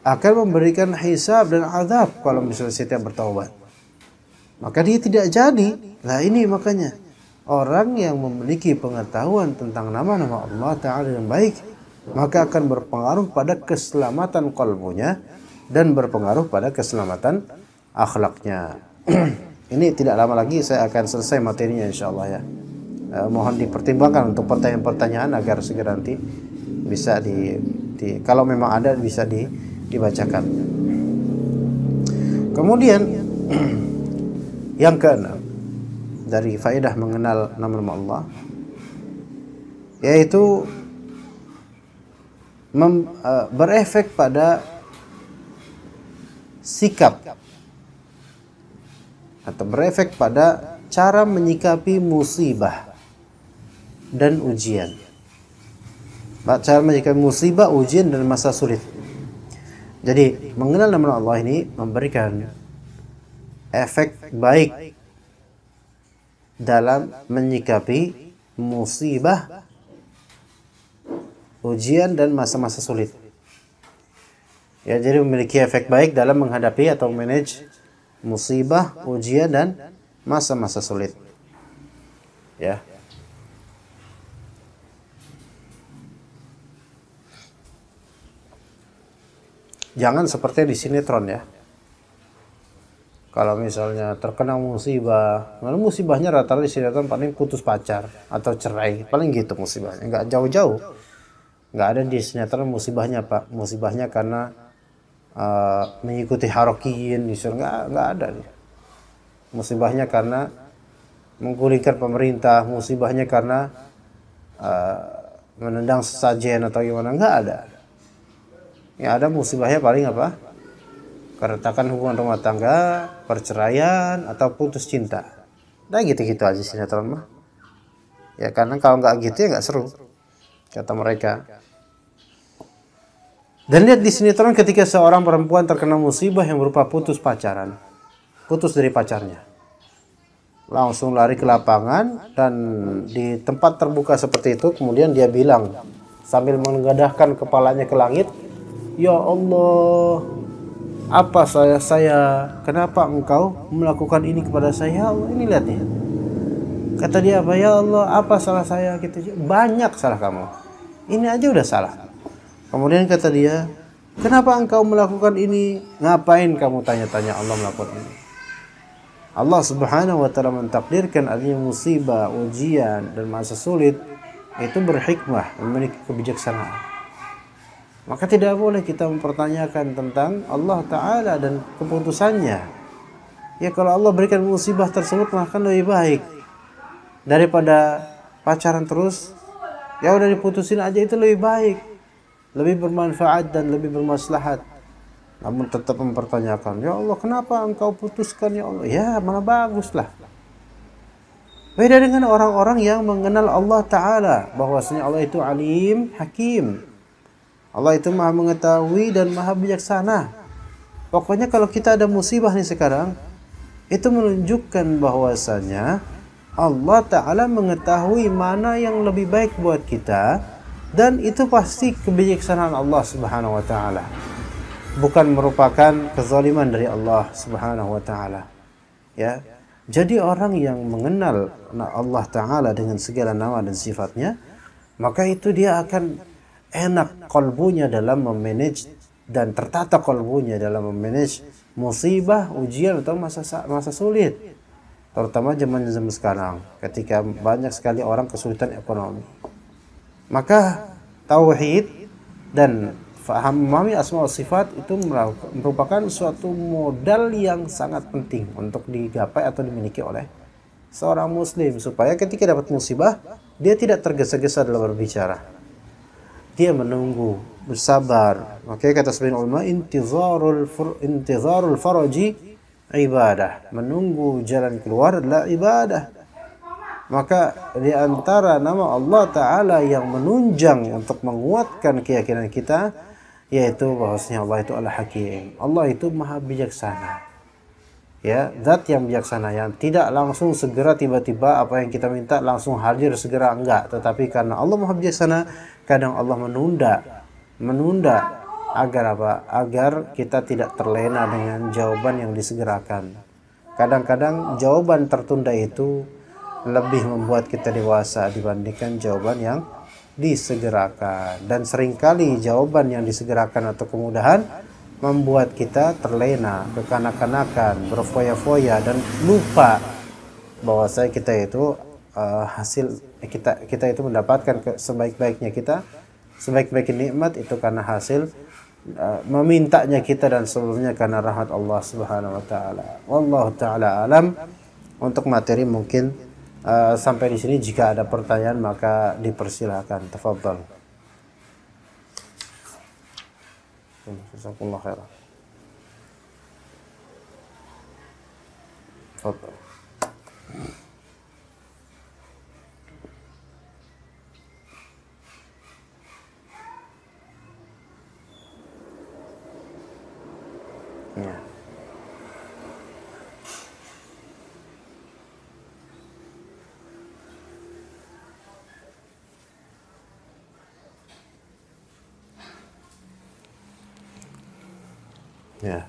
akan memberikan hisab dan azab kalau misalnya saya tidak bertaubat. Maka dia tidak jadi. Nah ini makanya, orang yang memiliki pengetahuan tentang nama-nama Allah Ta'ala yang baik, maka akan berpengaruh pada keselamatan kalbunya dan berpengaruh pada keselamatan akhlaknya. Ini tidak lama lagi saya akan selesai materinya insyaallah ya. Mohon dipertimbangkan untuk pertanyaan-pertanyaan agar segera nanti bisa kalau memang ada bisa dibacakan. Kemudian yang keenam dari faedah mengenal nama-nama Allah, yaitu berefek pada sikap atau berefek pada cara menyikapi musibah dan ujian. Cara menyikapi musibah, ujian dan masa sulit. Jadi mengenal nama Allah ini memberikan efek baik dalam menyikapi musibah, ujian dan masa-masa sulit. Ya, jadi memiliki efek baik dalam menghadapi atau manage musibah, ujian dan masa-masa sulit. Ya. Jangan seperti di sinetron ya. Kalau misalnya terkena musibah, lalu musibahnya rata-rata di sinetron paling putus pacar atau cerai, paling gitu musibahnya. Enggak jauh-jauh. Enggak ada di sinetron musibahnya Pak. Musibahnya karena mengikuti harokiyin, enggak ada. Musibahnya karena menggulingkan pemerintah, musibahnya karena menendang sesajen atau gimana, enggak ada. Ya ada musibahnya paling apa? Keretakan hubungan rumah tangga, perceraian atau putus cinta. Nah gitu-gitu aja sinetron mah. Ya karena kalau nggak gitu ya nggak seru, kata mereka. Dan lihat di sinetron ketika seorang perempuan terkena musibah yang berupa putus pacaran, putus dari pacarnya, langsung lari ke lapangan dan di tempat terbuka seperti itu, kemudian dia bilang sambil mengadahkan kepalanya ke langit, "Ya Allah, apa saya? Kenapa engkau melakukan ini kepada saya? Ya Allah, ini lihat nih." Kata dia apa? "Ya Allah, apa salah saya?" Gitu. "Banyak salah kamu. Ini aja udah salah." Kemudian kata dia, "Kenapa engkau melakukan ini? Ngapain kamu tanya-tanya Allah melakukan ini?" Allah Subhanahu wa taala mentakdirkan adanya musibah, ujian dan masa sulit itu berhikmah, memiliki kebijaksanaan. Maka tidak boleh kita mempertanyakan tentang Allah Ta'ala dan keputusannya. Ya kalau Allah berikan musibah tersebut, maka lebih baik daripada pacaran terus, ya udah diputusin aja, itu lebih baik, lebih bermanfaat dan lebih bermaslahat. Namun tetap mempertanyakan, ya Allah kenapa engkau putuskan ya Allah? Ya malah bagus lah. Beda dengan orang-orang yang mengenal Allah Ta'ala, bahwasanya Allah itu alim, hakim. Allah itu maha mengetahui dan maha bijaksana. Pokoknya kalau kita ada musibah nih sekarang, itu menunjukkan bahwasanya Allah Ta'ala mengetahui mana yang lebih baik buat kita, dan itu pasti kebijaksanaan Allah Subhanahu wa Ta'ala, bukan merupakan kezaliman dari Allah Subhanahu wa Ta'ala. Ya. Jadi orang yang mengenal Allah Ta'ala dengan segala nama dan sifatnya, maka itu dia akan enak kalbunya dalam memanage, dan tertata kalbunya dalam memanage musibah, ujian atau masa sulit. Terutama zaman sekarang ketika banyak sekali orang kesulitan ekonomi. Maka tauhid dan memahami asma wa sifat itu merupakan suatu modal yang sangat penting untuk digapai atau dimiliki oleh seorang muslim, supaya ketika dapat musibah dia tidak tergesa-gesa dalam berbicara, dia menunggu, bersabar. Makanya kata sebagian ulama, intizarul faraji ibadah, menunggu jalan keluar adalah ibadah. Maka di antara nama Allah Ta'ala yang menunjang untuk menguatkan keyakinan kita, yaitu bahwasanya Allah itu Al-Hakim. Allah itu maha bijaksana. Ya, zat yang bijaksana, yang tidak langsung segera tiba-tiba apa yang kita minta langsung hadir segera, enggak. Tetapi karena Allah maha bijaksana, kadang Allah menunda agar apa? Agar kita tidak terlena dengan jawaban yang disegerakan. Kadang-kadang jawaban tertunda itu lebih membuat kita dewasa dibandingkan jawaban yang disegerakan, dan seringkali jawaban yang disegerakan atau kemudahan membuat kita terlena, kekanak-kanakan, berfoya-foya, dan lupa bahwa kita itu hasil kita itu mendapatkan sebaik-baiknya kita, sebaik-baik nikmat itu karena hasil memintanya kita, dan seluruhnya karena rahmat Allah Subhanahu wa Ta'ala. Wallahu Ta'ala alam. Untuk materi mungkin sampai di sini. Jika ada pertanyaan maka dipersilakan. Tafadhal. Jazakumullah khairan. Tafadhal. Ya. Ya.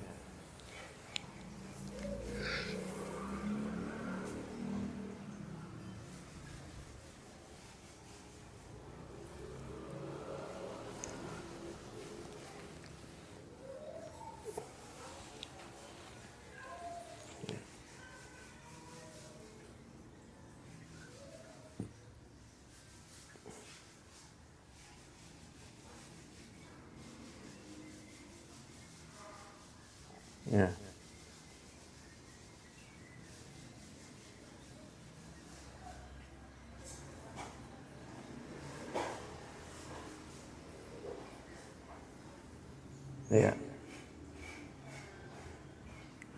Ya. Ya.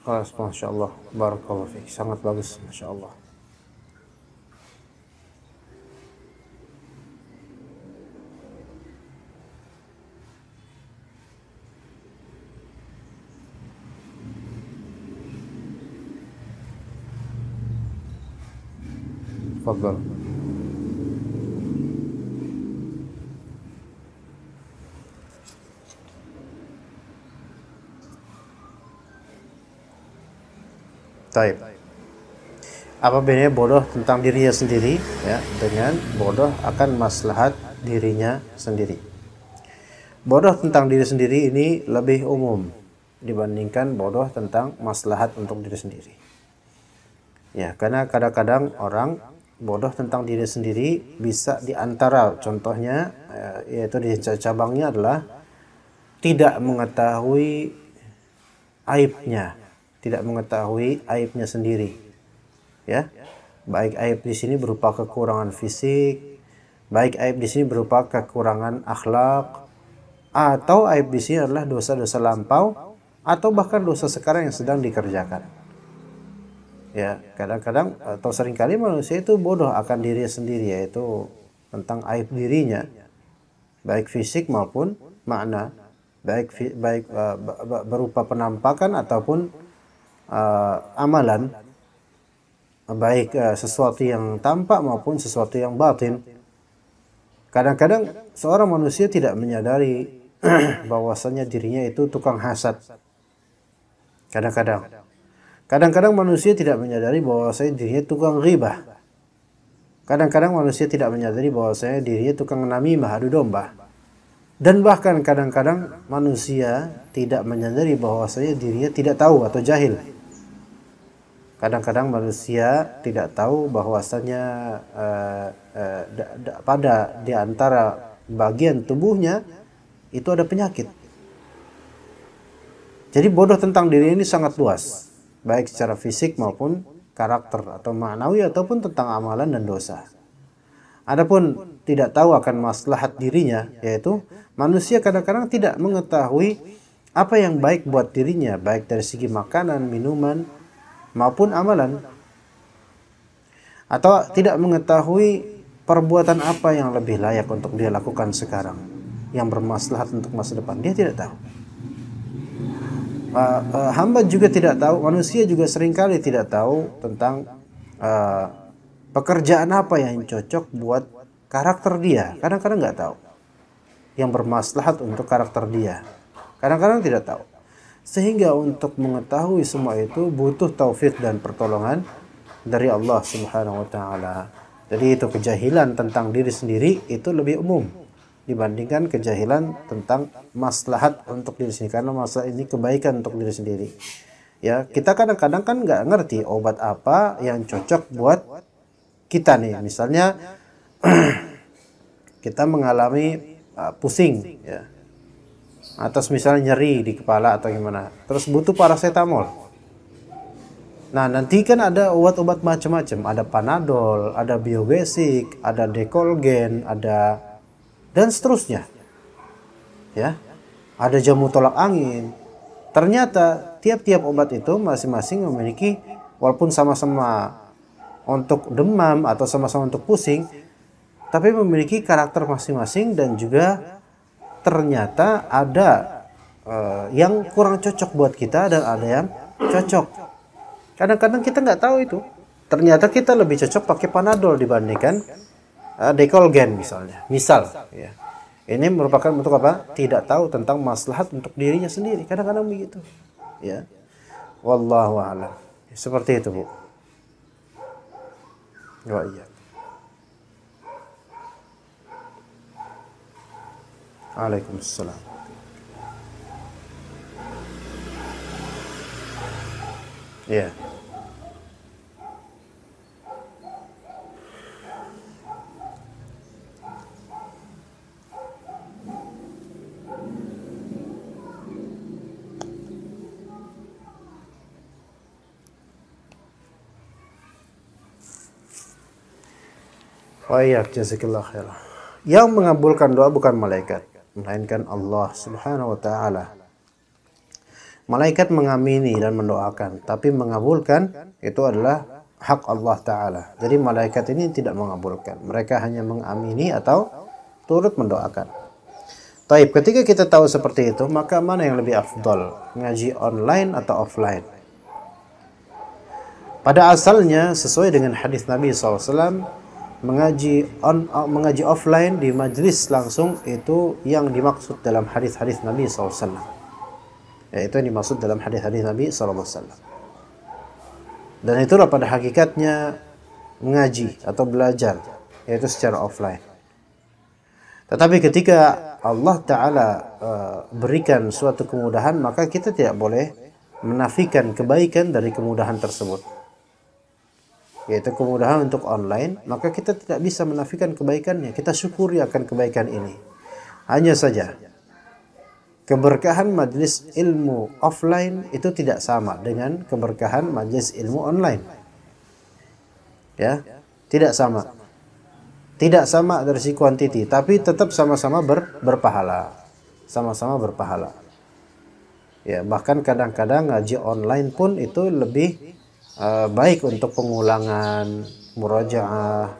Kelas, Masya Allah. Barakallahu fiik. Sangat bagus, Masya Allah. Tafadhal. Taib. Apa bedanya bodoh tentang dirinya sendiri ya dengan bodoh akan maslahat dirinya sendiri? Bodoh tentang diri sendiri ini lebih umum dibandingkan bodoh tentang maslahat untuk diri sendiri. Ya, karena kadang-kadang orang bodoh tentang diri sendiri bisa diantara contohnya yaitu di cabangnya adalah tidak mengetahui aibnya, tidak mengetahui aibnya sendiri, ya. Baik aib di sini berupa kekurangan fisik, baik aib di sini berupa kekurangan akhlak, atau aib di sini adalah dosa-dosa lampau atau bahkan dosa sekarang yang sedang dikerjakan. Ya, kadang-kadang atau seringkali manusia itu bodoh akan dirinya sendiri, yaitu tentang aib dirinya, baik fisik maupun makna, baik berupa penampakan ataupun amalan, baik sesuatu yang tampak maupun sesuatu yang batin. Kadang-kadang seorang manusia tidak menyadari bahwasanya dirinya itu tukang hasad. Kadang-kadang manusia tidak menyadari bahwasanya dirinya tukang ghibah. Kadang-kadang manusia tidak menyadari bahwasanya dirinya tukang namimah, adu domba. Dan bahkan kadang-kadang manusia tidak menyadari bahwasanya dirinya tidak tahu atau jahil. Kadang-kadang manusia tidak tahu bahwasanya pada di antara bagian tubuhnya itu ada penyakit. Jadi bodoh tentang diri ini sangat luas, baik secara fisik maupun karakter atau maknawi ataupun tentang amalan dan dosa. Adapun tidak tahu akan maslahat dirinya, yaitu manusia kadang-kadang tidak mengetahui apa yang baik buat dirinya, baik dari segi makanan, minuman, maupun amalan. Atau tidak mengetahui perbuatan apa yang lebih layak untuk dia lakukan sekarang, yang bermaslahat untuk masa depan. Dia tidak tahu. Hamba juga tidak tahu, manusia juga seringkali tidak tahu tentang pekerjaan apa yang cocok buat karakter dia. Kadang-kadang nggak tahu yang bermaslahat untuk karakter dia. Kadang-kadang tidak tahu. Sehingga untuk mengetahui semua itu butuh taufik dan pertolongan dari Allah Subhanahu wa taala. Jadi itu kejahilan tentang diri sendiri itu lebih umum dibandingkan kejahilan tentang maslahat untuk diri sendiri, karena masalah ini kebaikan untuk diri sendiri. Ya, kita kadang-kadang kan nggak ngerti obat apa yang cocok buat kita nih. Misalnya kita mengalami pusing, ya, atau misalnya nyeri di kepala atau gimana, terus butuh paracetamol. Nah, nanti kan ada obat-obat macam-macam, ada Panadol, ada Biogesic, ada Decolgen, ada dan seterusnya. Ya. Ada jamu tolak angin. Ternyata tiap-tiap obat itu masing-masing memiliki, walaupun sama-sama untuk demam atau sama-sama untuk pusing, tapi memiliki karakter masing-masing dan juga ternyata ada yang kurang cocok buat kita dan ada yang cocok. Kadang-kadang kita nggak tahu itu. Ternyata kita lebih cocok pakai Panadol dibandingkan Decolgen misalnya. Misal, ya. Ini merupakan bentuk apa? Tidak tahu tentang maslahat untuk dirinya sendiri. Kadang-kadang begitu. Ya. Wallahu a'lam. Seperti itu, Bu. Wa iya. Waalaikumsalam. Ya. Wa iyyak, jazakallah khair. Yang mengabulkan doa bukan malaikat, melainkan Allah Subhanahu wa taala. Malaikat mengamini dan mendoakan, tapi mengabulkan itu adalah hak Allah taala. Jadi malaikat ini tidak mengabulkan, mereka hanya mengamini atau turut mendoakan. Taib, ketika kita tahu seperti itu, maka mana yang lebih afdal, ngaji online atau offline? Pada asalnya sesuai dengan hadis Nabi SAW, mengaji offline di majlis langsung itu yang dimaksud dalam hadis-hadis Nabi SAW. Yaitu yang dimaksud dalam hadis-hadis Nabi SAW. Dan itulah pada hakikatnya mengaji atau belajar, yaitu secara offline. Tetapi ketika Allah Ta'ala berikan suatu kemudahan, maka kita tidak boleh menafikan kebaikan dari kemudahan tersebut, yaitu kemudahan untuk online. Maka kita tidak bisa menafikan kebaikannya, kita syukuri akan kebaikan ini. Hanya saja keberkahan majlis ilmu offline itu tidak sama dengan keberkahan majlis ilmu online. Ya, tidak sama. Tidak sama dari si kuantiti, tapi tetap sama-sama berpahala. Sama-sama berpahala. Ya, bahkan kadang-kadang ngaji online pun itu lebih baik untuk pengulangan, murajaah,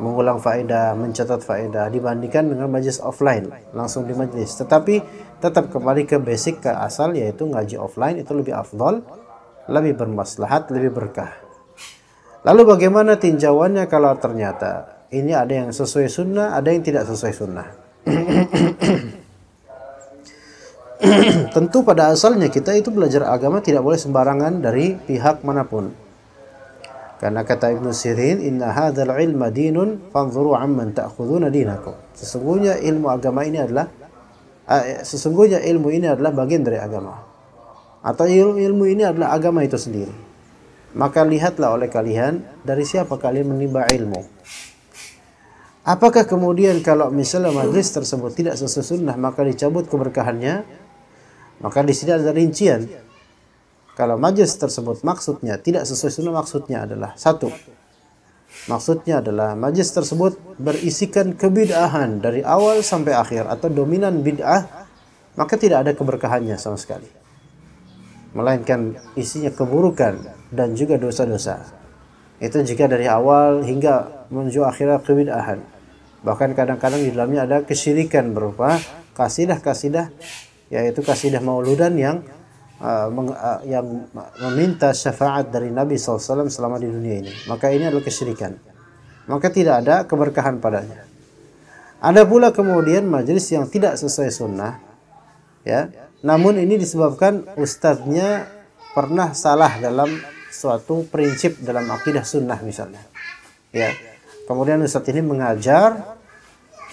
mengulang faedah, mencatat faedah dibandingkan dengan majlis offline langsung di majlis. Tetapi tetap kembali ke basic, ke asal, yaitu ngaji offline itu lebih afdal, lebih bermaslahat, lebih berkah. Lalu bagaimana tinjauannya kalau ternyata ini ada yang sesuai sunnah, ada yang tidak sesuai sunnah? Tentu pada asalnya kita itu belajar agama tidak boleh sembarangan dari pihak manapun. Karena kata Ibnu Sirin, "Inna hadzal ilma dinun fanzuru amman ta'khuduna dinakum." Sesungguhnya ilmu ini adalah bagian dari agama. Atau ilmu ini adalah agama itu sendiri. Maka lihatlah oleh kalian dari siapa kalian menimba ilmu. Apakah kemudian kalau misalnya majlis tersebut tidak sesuai sunnah maka dicabut keberkahannya? Maka di sini ada rincian. Kalau majlis tersebut maksudnya tidak sesuai sunnah, maksudnya adalah satu. Maksudnya adalah majlis tersebut berisikan kebid'ahan dari awal sampai akhir atau dominan bid'ah, maka tidak ada keberkahannya sama sekali. Melainkan isinya keburukan dan juga dosa-dosa. Itu jika dari awal hingga menuju akhirnya kebid'ahan. Bahkan kadang-kadang di dalamnya ada kesyirikan berupa kasidah-kasidah, yaitu kasidah mauludan yang meminta syafaat dari Nabi SAW selama di dunia ini. Maka ini adalah kesyirikan. Maka tidak ada keberkahan padanya. Ada pula kemudian majelis yang tidak sesuai sunnah, ya. Namun ini disebabkan ustadznya pernah salah dalam suatu prinsip dalam akidah sunnah misalnya, ya. Kemudian ustadz ini mengajar.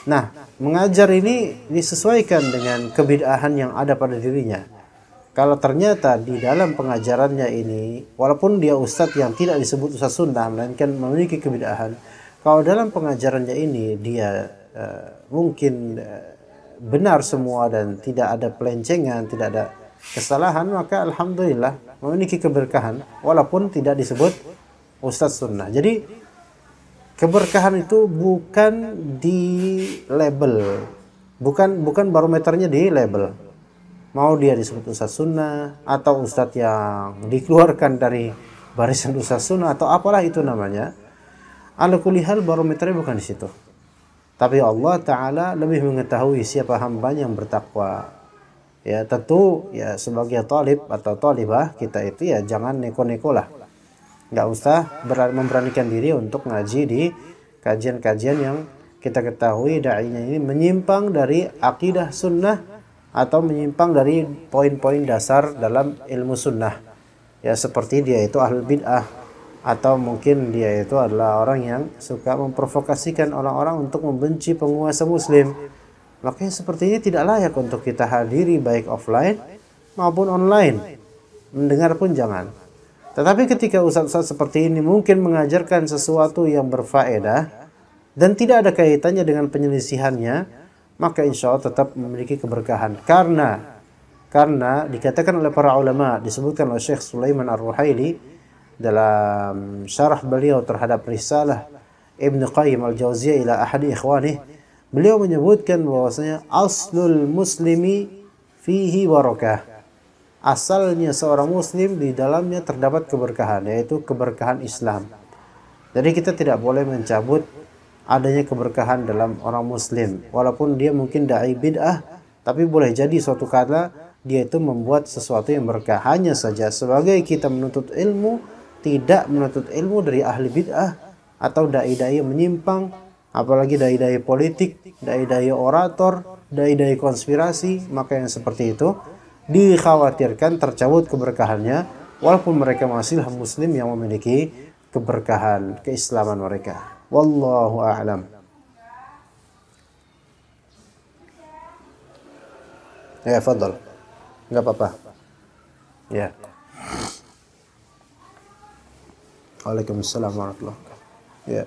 Nah, mengajar ini disesuaikan dengan kebid'ahan yang ada pada dirinya. Kalau ternyata di dalam pengajarannya ini, walaupun dia ustadz yang tidak disebut ustadz sunnah, melainkan memiliki kebid'ahan, kalau dalam pengajarannya ini dia mungkin benar semua dan tidak ada pelencengan, tidak ada kesalahan, maka alhamdulillah memiliki keberkahan, walaupun tidak disebut ustadz sunnah. Jadi keberkahan itu bukan di label, bukan barometernya di label. Mau dia disebut ustadz sunnah atau ustadz yang dikeluarkan dari barisan ustadz sunnah atau apalah itu namanya, ala kulli hal barometernya bukan di situ. Tapi Allah Ta'ala lebih mengetahui siapa hambanya yang bertakwa. Ya tentu ya sebagai talib atau talibah kita itu ya jangan neko-neko lah. Nggak usah memberanikan diri untuk ngaji di kajian-kajian yang kita ketahui da'inya ini menyimpang dari akidah sunnah atau menyimpang dari poin-poin dasar dalam ilmu sunnah. Ya seperti dia itu ahlul bid'ah, atau mungkin dia itu adalah orang yang suka memprovokasikan orang-orang untuk membenci penguasa muslim. Makanya seperti ini tidak layak untuk kita hadiri baik offline maupun online. Mendengar pun jangan. Tetapi ketika ustaz-ustaz seperti ini mungkin mengajarkan sesuatu yang berfaedah dan tidak ada kaitannya dengan penyelisihannya, maka insya Allah tetap memiliki keberkahan. Karena dikatakan oleh para ulama, disebutkan oleh Syekh Sulaiman Ar-Ruhaili dalam syarah beliau terhadap risalah Ibn Qayyim Al-Jauziyah ila ahadi ikhwanih, beliau menyebutkan bahwasanya aslul muslimi fihi barakah. Asalnya seorang muslim di dalamnya terdapat keberkahan, yaitu keberkahan Islam. Jadi kita tidak boleh mencabut adanya keberkahan dalam orang muslim, walaupun dia mungkin dai bid'ah, tapi boleh jadi suatu kala dia itu membuat sesuatu yang berkah. Hanya saja sebagai kita menuntut ilmu, tidak menuntut ilmu dari ahli bid'ah atau dai-dai yang menyimpang, apalagi dai-dai politik, dai-dai orator, dai-dai konspirasi, maka yang seperti itu dikhawatirkan tercabut keberkahannya, walaupun mereka masih muslim yang memiliki keberkahan keislaman mereka. Wallahu a'lam. Ya, fadal. Enggak apa-apa. Ya. Waalaikumsalam warahmatullahi wabarakatuh. Ya.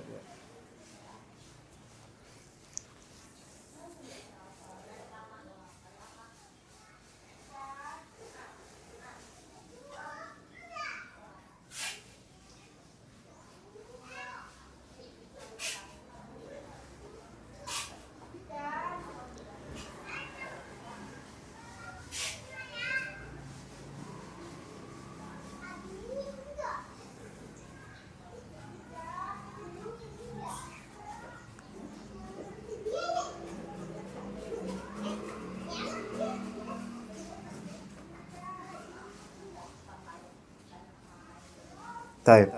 Taib.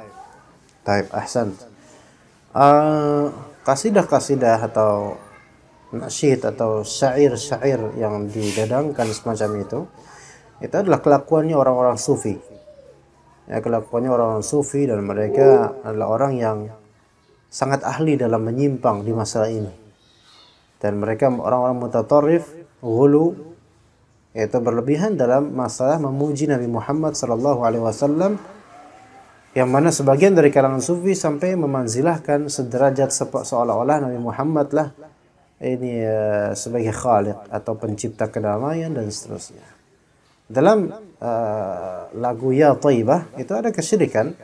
Taib, ahsan. Kasidah-kasidah atau nasyid atau syair-syair yang didadangkan semacam itu adalah kelakuannya orang-orang sufi. Ya, kelakuannya orang-orang sufi, dan mereka adalah orang yang sangat ahli dalam menyimpang di masalah ini. Dan mereka orang-orang mutatarrif, ghulu, yaitu berlebihan dalam masalah memuji Nabi Muhammad sallallahu alaihi wasallam, yang mana sebagian dari kalangan sufi sampai memanzilahkan sederajat seolah-olah Nabi Muhammad lah ini sebagai khaliq atau pencipta kedamaian dan seterusnya. Dalam lagu Ya Thaibah itu ada kesyirikan,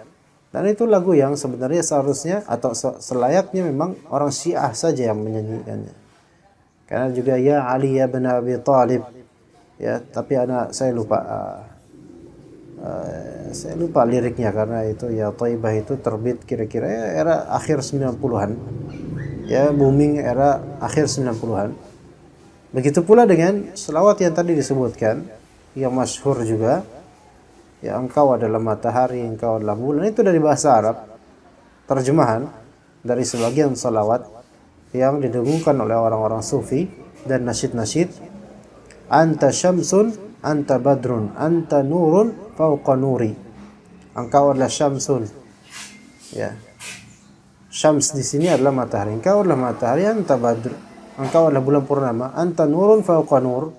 dan itu lagu yang sebenarnya seharusnya atau selayaknya memang orang Syiah saja yang menyanyikannya. Karena juga Ya Ali ya bin Abi Thalib, ya, tapi saya lupa liriknya, karena itu Ya Thaibah itu terbit kira-kira era akhir 90-an. Ya, booming era akhir 90-an. Begitu pula dengan selawat yang tadi disebutkan, yang masyhur juga, ya, engkau adalah matahari, engkau adalah bulan. Itu dari bahasa Arab, terjemahan dari sebagian selawat yang didengungkan oleh orang-orang sufi dan nasyid-nasyid. Anta syamsun, anta badrun, anta nurun fauqa nuri. Engkau adalah syamsun. Ya. Syams di sini adalah matahari. Engkau adalah matahari, anta badr. Engkau adalah bulan purnama, anta nurun fauqa nur.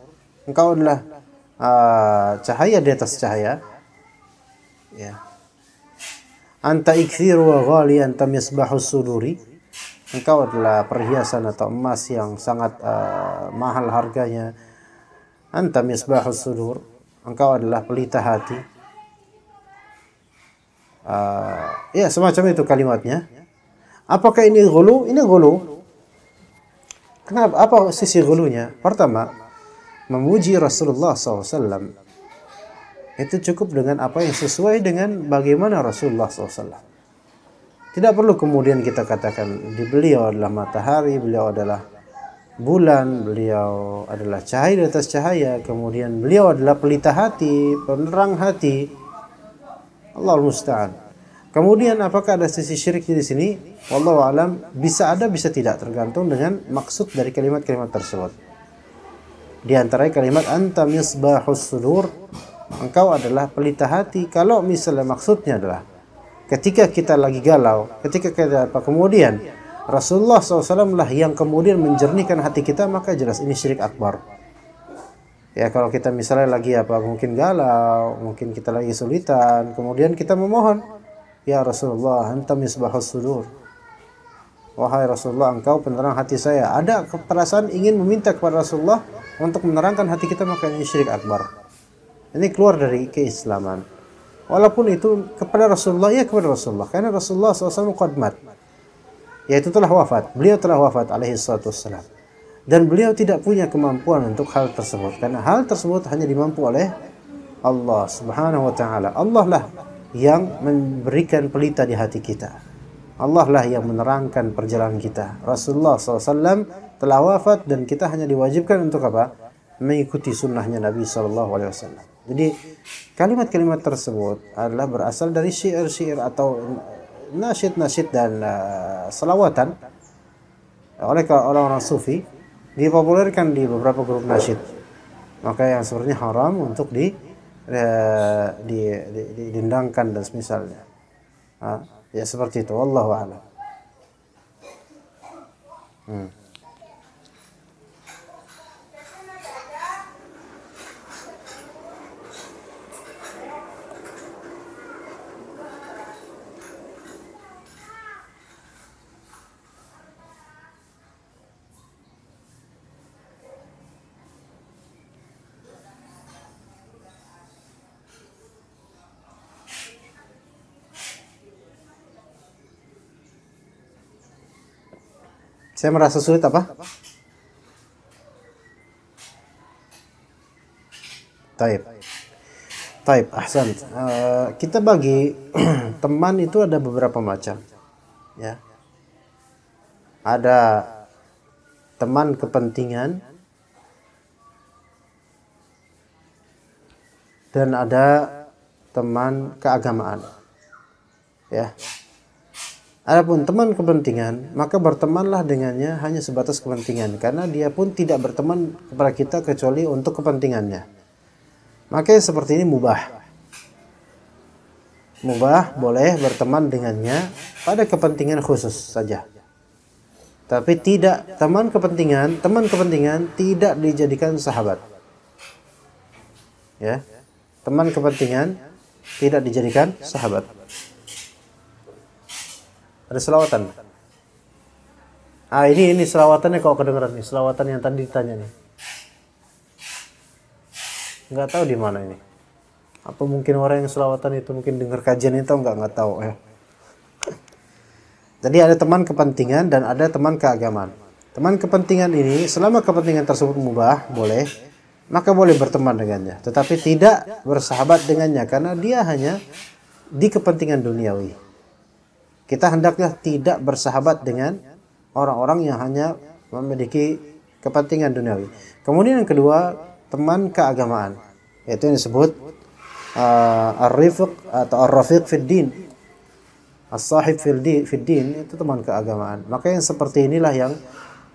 Engkau adalah cahaya di atas cahaya. Ya. Anta ikthiru wa ghali, anta misbahus suduri. Engkau adalah perhiasan atau emas yang sangat mahal harganya. Anta misbahus sudur. Engkau adalah pelita hati. Ya, semacam itu kalimatnya. Apakah ini ghulu? Ini ghulu. Kenapa? Apa sisi ghulunya? Pertama, memuji Rasulullah SAW itu cukup dengan apa yang sesuai dengan bagaimana Rasulullah SAW. Tidak perlu kemudian kita katakan beliau adalah matahari, beliau adalah bulan, beliau adalah cahaya di atas cahaya, kemudian beliau adalah pelita hati, penerang hati. Allahul musta'an. Kemudian apakah ada sisi syiriknya di sini? Wallahu alam, bisa ada, bisa tidak, tergantung dengan maksud dari kalimat-kalimat tersebut. Di antara kalimat anta misbahus sudur, engkau adalah pelita hati. Kalau misalnya maksudnya adalah ketika kita lagi galau, ketika kita kemudian Rasulullah SAW lah yang kemudian menjernihkan hati kita, maka jelas ini syirik akbar. Ya, kalau kita misalnya lagi mungkin galau, mungkin kita lagi kesulitan, kemudian kita memohon, ya Rasulullah, anta misbahus sudur. Wahai Rasulullah, engkau penerang hati saya. Ada perasaan ingin meminta kepada Rasulullah untuk menerangkan hati kita, maka ini syirik akbar. Ini keluar dari keislaman. Walaupun itu kepada Rasulullah, ya kepada Rasulullah. Karena Rasulullah SAW qad mat. Yaitu telah wafat. Beliau telah wafat alaihi salatu wassalam. Dan beliau tidak punya kemampuan untuk hal tersebut. Karena hal tersebut hanya dimampu oleh Allah Subhanahu wa ta'ala. Allah lah yang memberikan pelita di hati kita. Allah lah yang menerangkan perjalanan kita. Rasulullah SAW telah wafat dan kita hanya diwajibkan untuk apa? Mengikuti sunnahnya Nabi SAW. Jadi kalimat-kalimat tersebut adalah berasal dari syair-syair atau nasyid-nasyid dan selawatan oleh orang-orang sufi, dipopulerkan di beberapa grup nasyid. Maka yang sebenarnya haram untuk didendangkan dan semisalnya. Ya seperti itu, wallahu a'lam. Saya merasa sulit apa? Taib. Taib, ahsan. Kita bagi teman itu ada beberapa macam. Ya. Ada teman kepentingan dan ada teman keagamaan. Ya. Adapun teman kepentingan, maka bertemanlah dengannya hanya sebatas kepentingan, karena dia pun tidak berteman kepada kita kecuali untuk kepentingannya. Maka yang seperti ini mubah. Mubah boleh berteman dengannya pada kepentingan khusus saja. Tapi tidak teman kepentingan tidak dijadikan sahabat. Ya. Teman kepentingan tidak dijadikan sahabat. Ada selawatan. Ini selawatannya kalau kedengeran nih, selawatan yang tadi ditanya nih. Nggak tahu di mana ini. Apa mungkin orang yang selawatan itu mungkin dengar kajian itu nggak tahu ya. Jadi ada teman kepentingan dan ada teman keagamaan. Teman kepentingan ini selama kepentingan tersebut mubah, boleh, maka boleh berteman dengannya. Tetapi tidak bersahabat dengannya karena dia hanya di kepentingan duniawi. Kita hendaklah tidak bersahabat dengan orang-orang yang hanya memiliki kepentingan duniawi. Kemudian yang kedua, teman keagamaan. Yaitu yang disebut ar-rifq atau ar-rafiq fid din. As-sahib fid din itu teman keagamaan. Maka yang seperti inilah yang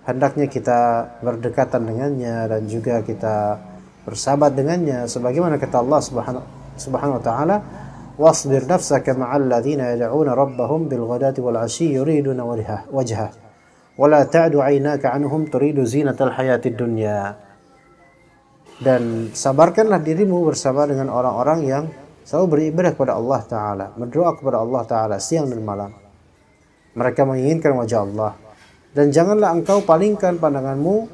hendaknya kita berdekatan dengannya dan juga kita bersahabat dengannya sebagaimana kata Allah Subhanahu wa taala, wasbir nafsaka ma'al ladzina yad'una rabbahum bil ghadati wal 'ashyi yuriduna wajha wa la ta'du 'ainaka 'anhum turidu zinatal hayatid dunya. Dan sabarkanlah dirimu bersama dengan orang-orang yang selalu beribadah kepada Allah Ta'ala, berdoa kepada Allah Ta'ala siang dan malam. Mereka menginginkan wajah Allah. Dan janganlah engkau palingkan pandanganmu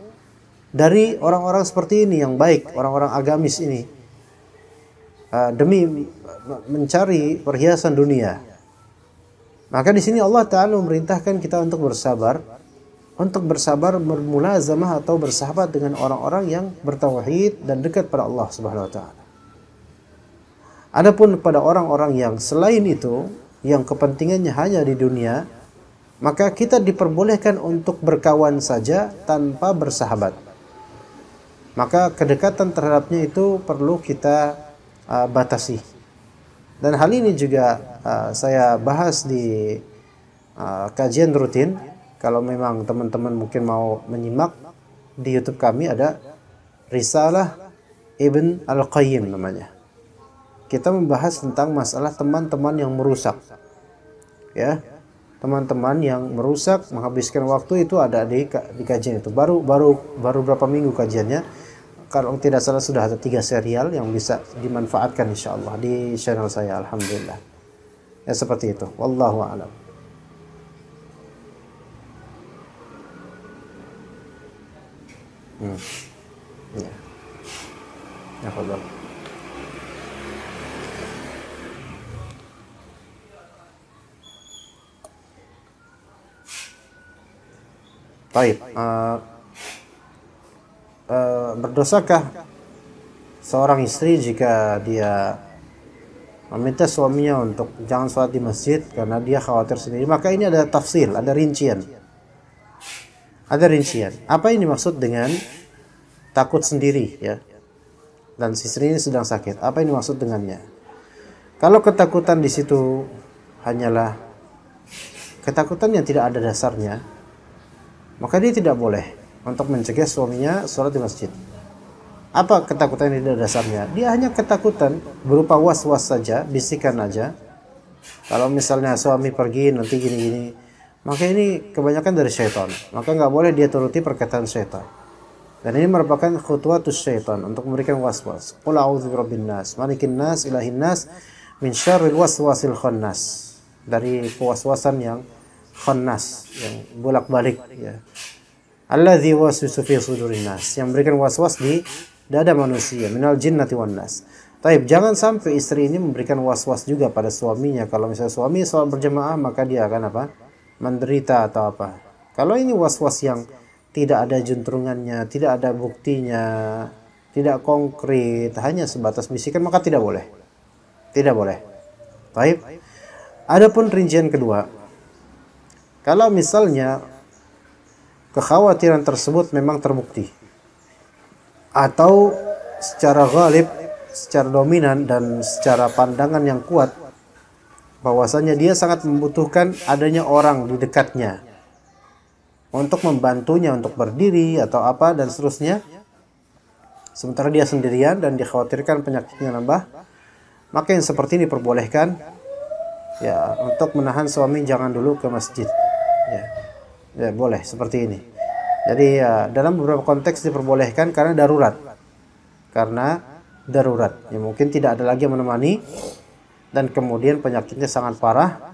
dari orang-orang seperti ini yang baik, orang-orang agamis ini, demi mencari perhiasan dunia. Maka di sini Allah Ta'ala memerintahkan kita untuk bersabar bermulazamah atau bersahabat dengan orang-orang yang bertauhid dan dekat pada Allah Subhanahu wa taala. Adapun pada orang-orang yang selain itu, yang kepentingannya hanya di dunia, maka kita diperbolehkan untuk berkawan saja tanpa bersahabat. Maka kedekatan terhadapnya itu perlu kita batasi. Dan hal ini juga saya bahas di kajian rutin. Kalau memang teman-teman mungkin mau menyimak, di YouTube kami ada Risalah Ibn Al-Qayyim namanya. Kita membahas tentang masalah teman-teman yang merusak. Ya, teman-teman yang merusak, menghabiskan waktu itu ada di kajian itu. Baru berapa minggu kajiannya. Kalau tidak salah sudah ada 3 serial yang bisa dimanfaatkan insyaallah di channel saya, alhamdulillah. Ya seperti itu. Wallahu a'lam. Ya. Ya, fadhal. Baik. Berdosakah seorang istri jika dia meminta suaminya untuk jangan sholat di masjid karena dia khawatir sendiri? Maka ini ada tafsir, ada rincian. Ada rincian. Apa ini maksud dengan takut sendiri ya? Dan istri ini sedang sakit. Apa ini maksud dengannya? Kalau ketakutan di situ hanyalah ketakutan yang tidak ada dasarnya, maka dia tidak boleh untuk mencegah suaminya sholat di masjid. Apa ketakutan yang tidak ada dasarnya? Dia hanya ketakutan berupa was-was saja, bisikan aja. Kalau misalnya suami pergi nanti gini-gini, maka ini kebanyakan dari syaitan. Maka nggak boleh dia turuti perkataan syaitan. Dan ini merupakan khutwatus syaitan untuk memberikan was-was. Qul a'udzu birabbin nas, malikin nas, ilahin nas, min syarril waswasil khannas. Dari kewaswasan yang khannas, yang bolak-balik ya. Alladzi waswisu fi sudurin nas, yang memberikan was-was di dada manusia, minal jinnati wan nas. Taib, jangan sampai istri ini memberikan was-was juga pada suaminya. Kalau misalnya suami sholat berjamaah, maka dia akan apa? Menderita atau apa. Kalau ini was-was yang tidak ada juntrungannya, tidak ada buktinya, tidak konkret, hanya sebatas bisikan, maka tidak boleh. Tidak boleh. Baik. Adapun rincian kedua, kalau misalnya kekhawatiran tersebut memang terbukti, atau secara ghalib, secara dominan dan secara pandangan yang kuat, bahwasanya dia sangat membutuhkan adanya orang di dekatnya untuk membantunya untuk berdiri atau apa dan seterusnya, sementara dia sendirian dan dikhawatirkan penyakitnya nambah, maka yang seperti ini diperbolehkan ya untuk menahan suami jangan dulu ke masjid. Ya boleh seperti ini. Jadi ya, dalam beberapa konteks diperbolehkan karena darurat. Ya mungkin tidak ada lagi yang menemani dan kemudian penyakitnya sangat parah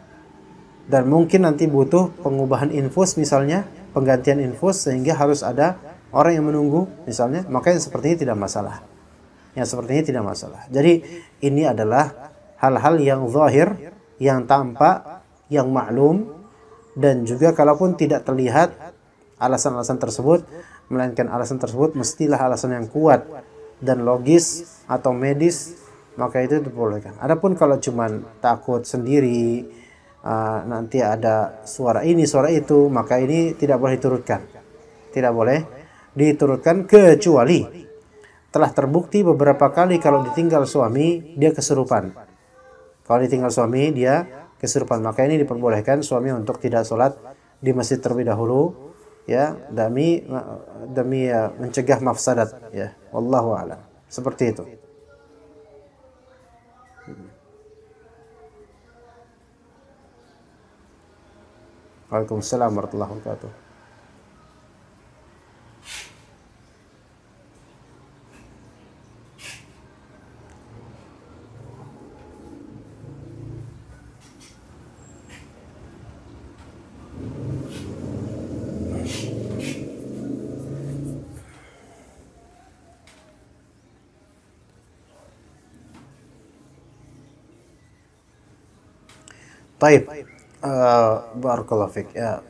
dan mungkin nanti butuh pengubahan infus misalnya, penggantian infus sehingga harus ada orang yang menunggu misalnya, maka yang seperti ini tidak masalah. Jadi ini adalah hal-hal yang zahir, yang tampak, yang maklum, dan juga kalaupun tidak terlihat alasan-alasan tersebut, melainkan alasan tersebut mestilah alasan yang kuat dan logis atau medis, maka itu diperbolehkan. Adapun kalau cuman takut sendiri, nanti ada suara ini, suara itu, maka ini tidak boleh diturutkan. Tidak boleh diturutkan kecuali telah terbukti beberapa kali kalau ditinggal suami dia kesurupan. Kalau ditinggal suami dia kesurupan, maka ini diperbolehkan suami untuk tidak sholat di masjid terlebih dahulu, ya, demi mencegah mafsadat, ya. Wallahu a'lam. Seperti itu. Waalaikumsalam warahmatullahi wabarakatuh. Taib, barakallahu fiik. Ya,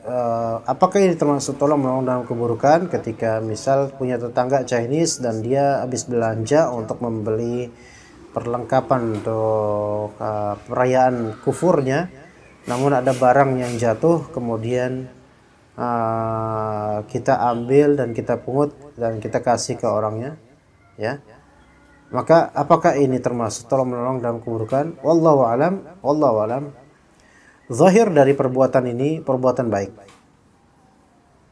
apakah ini termasuk tolong menolong dalam keburukan ketika misal punya tetangga Chinese dan dia habis belanja untuk membeli perlengkapan untuk perayaan kufurnya, namun ada barang yang jatuh kemudian kita ambil dan kita pungut dan kita kasih ke orangnya, ya. Maka apakah ini termasuk tolong menolong dalam keburukan? Wallahu alam. Zahir dari perbuatan ini perbuatan baik.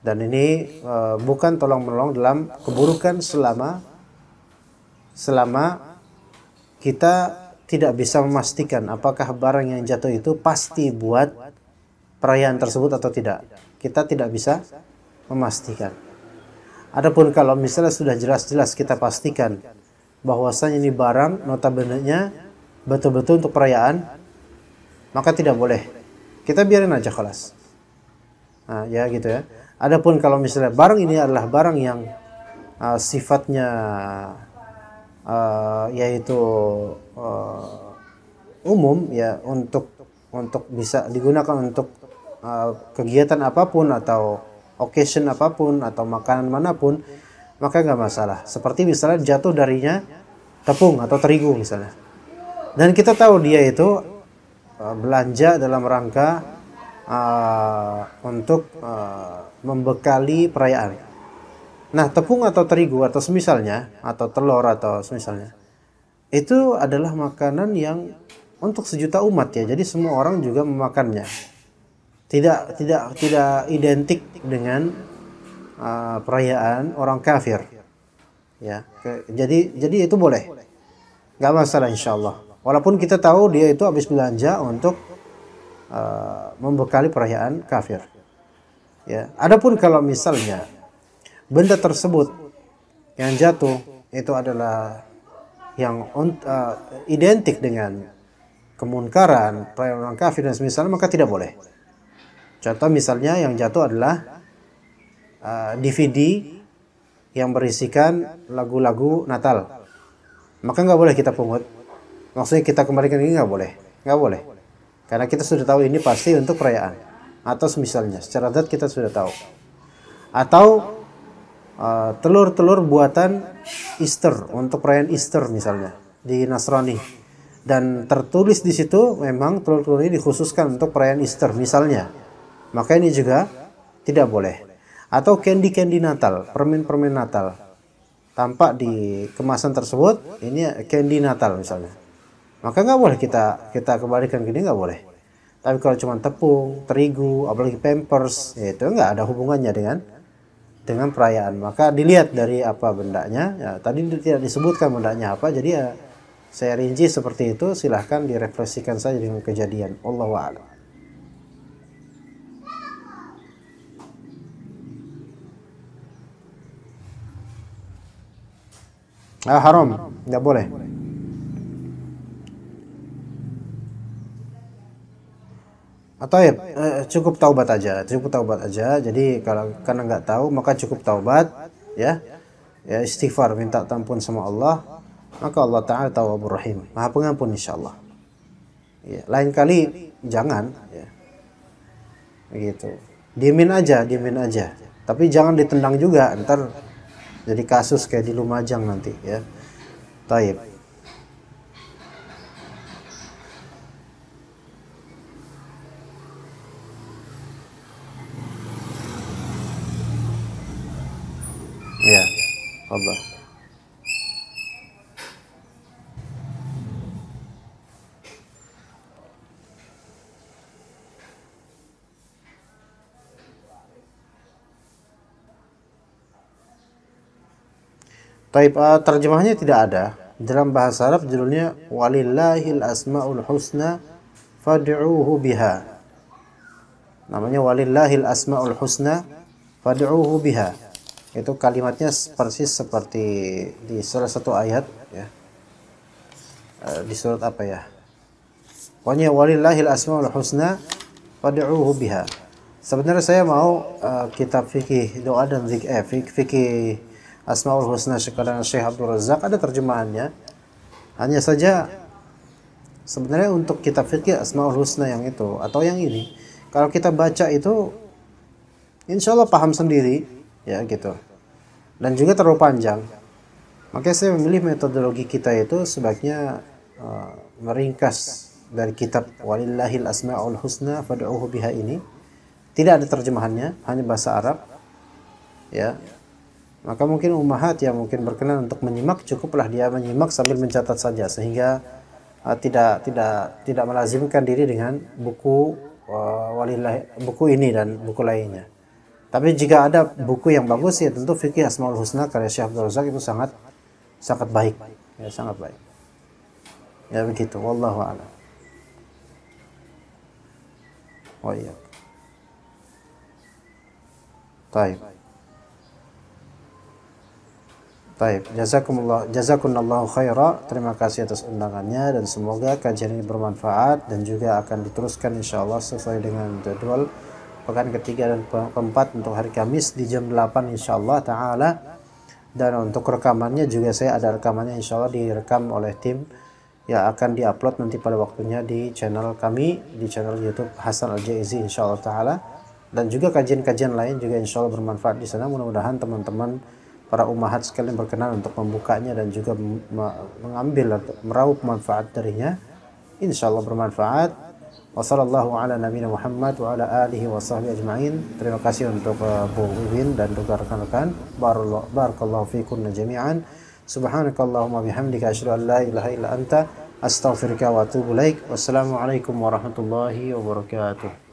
Dan ini bukan tolong menolong dalam keburukan selama kita tidak bisa memastikan apakah barang yang jatuh itu pasti buat perayaan tersebut atau tidak. Kita tidak bisa memastikan. Adapun kalau misalnya sudah jelas-jelas kita pastikan bahwasanya ini barang notabene-nya betul-betul untuk perayaan, maka tidak boleh. Kita biarin aja kelas. Nah, ya gitu ya. Adapun kalau misalnya barang ini adalah barang yang sifatnya yaitu umum, ya, untuk bisa digunakan untuk kegiatan apapun atau occasion apapun atau makanan manapun, maka nggak masalah. Seperti misalnya jatuh darinya tepung atau terigu misalnya, dan kita tahu dia itu belanja dalam rangka untuk membekali perayaan. Nah, tepung atau terigu atau semisalnya atau telur atau semisalnya itu adalah makanan yang untuk sejuta umat, ya. Jadi semua orang juga memakannya. Tidak identik dengan perayaan orang kafir. Ya. Jadi itu boleh. Nggak masalah insyaallah. Walaupun kita tahu dia itu habis belanja untuk membekali perayaan kafir. Ya. Adapun kalau misalnya benda tersebut yang jatuh itu adalah yang identik dengan kemunkaran perayaan orang kafir dan semisalnya, maka tidak boleh. Contoh misalnya yang jatuh adalah DVD yang berisikan lagu-lagu Natal, maka nggak boleh kita pungut. Maksudnya kita kembalikan ini nggak boleh, karena kita sudah tahu ini pasti untuk perayaan atau semisalnya. Secara zat kita sudah tahu. Atau telur-telur buatan Easter untuk perayaan Easter misalnya di Nasrani, dan tertulis di situ memang telur-telur ini dikhususkan untuk perayaan Easter misalnya, maka ini juga tidak boleh. Atau candy Natal, permen Natal, tampak di kemasan tersebut ini candy Natal misalnya, maka nggak boleh kita kembalikan gini, nggak boleh. Tapi kalau cuma tepung, terigu, apalagi pampers, ya itu nggak ada hubungannya dengan perayaan. Maka dilihat dari apa bendanya. Ya, tadi tidak disebutkan bendanya apa, jadi ya saya rinci seperti itu. Silahkan direfleksikan saja dengan kejadian. Wallahu a'lam. Haram, nggak boleh. Atau ya cukup taubat aja, cukup taubat aja. Jadi kalau karena nggak tahu maka cukup taubat, ya, ya istighfar, minta ampun sama Allah. Maka Allah Taala Tawwabur Rahim, Maha Pengampun insyaallah. Ya, lain kali jangan, ya, begitu. Diemin aja. Tapi jangan ditendang juga, ntar jadi kasus kayak di Lumajang nanti, ya. Taib. Ya, Allah. Taib, terjemahnya tidak ada. Dalam bahasa Arab judulnya Walillahil Asmaul Husna fad'uuhu biha. Namanya Walillahil Asmaul Husna fad'uuhu biha. Itu kalimatnya persis seperti di salah satu ayat, ya. Di surat apa ya? Pokoknya Walillahil Asmaul Husna fad'uuhu biha. Sebenarnya saya mau kitab fikih doa dan fikih Asmaul Husna sekarang Syekh Abdul Razak ada terjemahannya. Hanya saja sebenarnya untuk kitab fikih Asmaul Husna yang itu atau yang ini, kalau kita baca itu insya Allah paham sendiri, ya gitu. Dan juga terlalu panjang. Makanya saya memilih metodologi kita itu sebaiknya meringkas dari kitab Walillahil Asmaul Husna fad'uuhu biha ini. Tidak ada terjemahannya, hanya bahasa Arab, ya. Maka mungkin ummahat yang mungkin berkenan untuk menyimak, cukuplah dia menyimak sambil mencatat saja, sehingga tidak melazimkan diri dengan buku buku ini dan buku lainnya. Tapi jika ada buku yang bagus, ya tentu fikih Asmaul Husna karya Syekh Abdul Razak itu sangat baik, ya, sangat baik. Ya begitu, wallahu a'lam. Oh iya. Baik, jazakumullahu khaira. Terima kasih atas undangannya dan semoga kajian ini bermanfaat dan juga akan diteruskan insyaallah sesuai dengan jadwal pekan ketiga dan keempat untuk hari Kamis di jam 8 insyaallah taala. Dan untuk rekamannya juga saya ada rekamannya insyaallah direkam oleh tim yang akan diupload nanti pada waktunya di channel kami, di channel YouTube Hasan Al-Jaizi insyaallah taala. Dan juga kajian-kajian lain juga insyaallah bermanfaat di sana. Mudah-mudahan teman-teman para ummahat sekalian berkenan untuk membukanya dan juga mengambil atau meraup manfaat darinya. Insyaallah bermanfaat. Wassallallahu ala nabiyina Muhammad wa ala alihi wa sahbihi ajma'in. Terima kasih untuk Bu Wiwin dan juga rekan-rekan. Barakallahu fikum jami'an. Subhanakallahumma bihamdika asyhadu an la ilaha illa anta astaghfiruka wa atubu ilaik. Wassalamualaikum warahmatullahi wabarakatuh.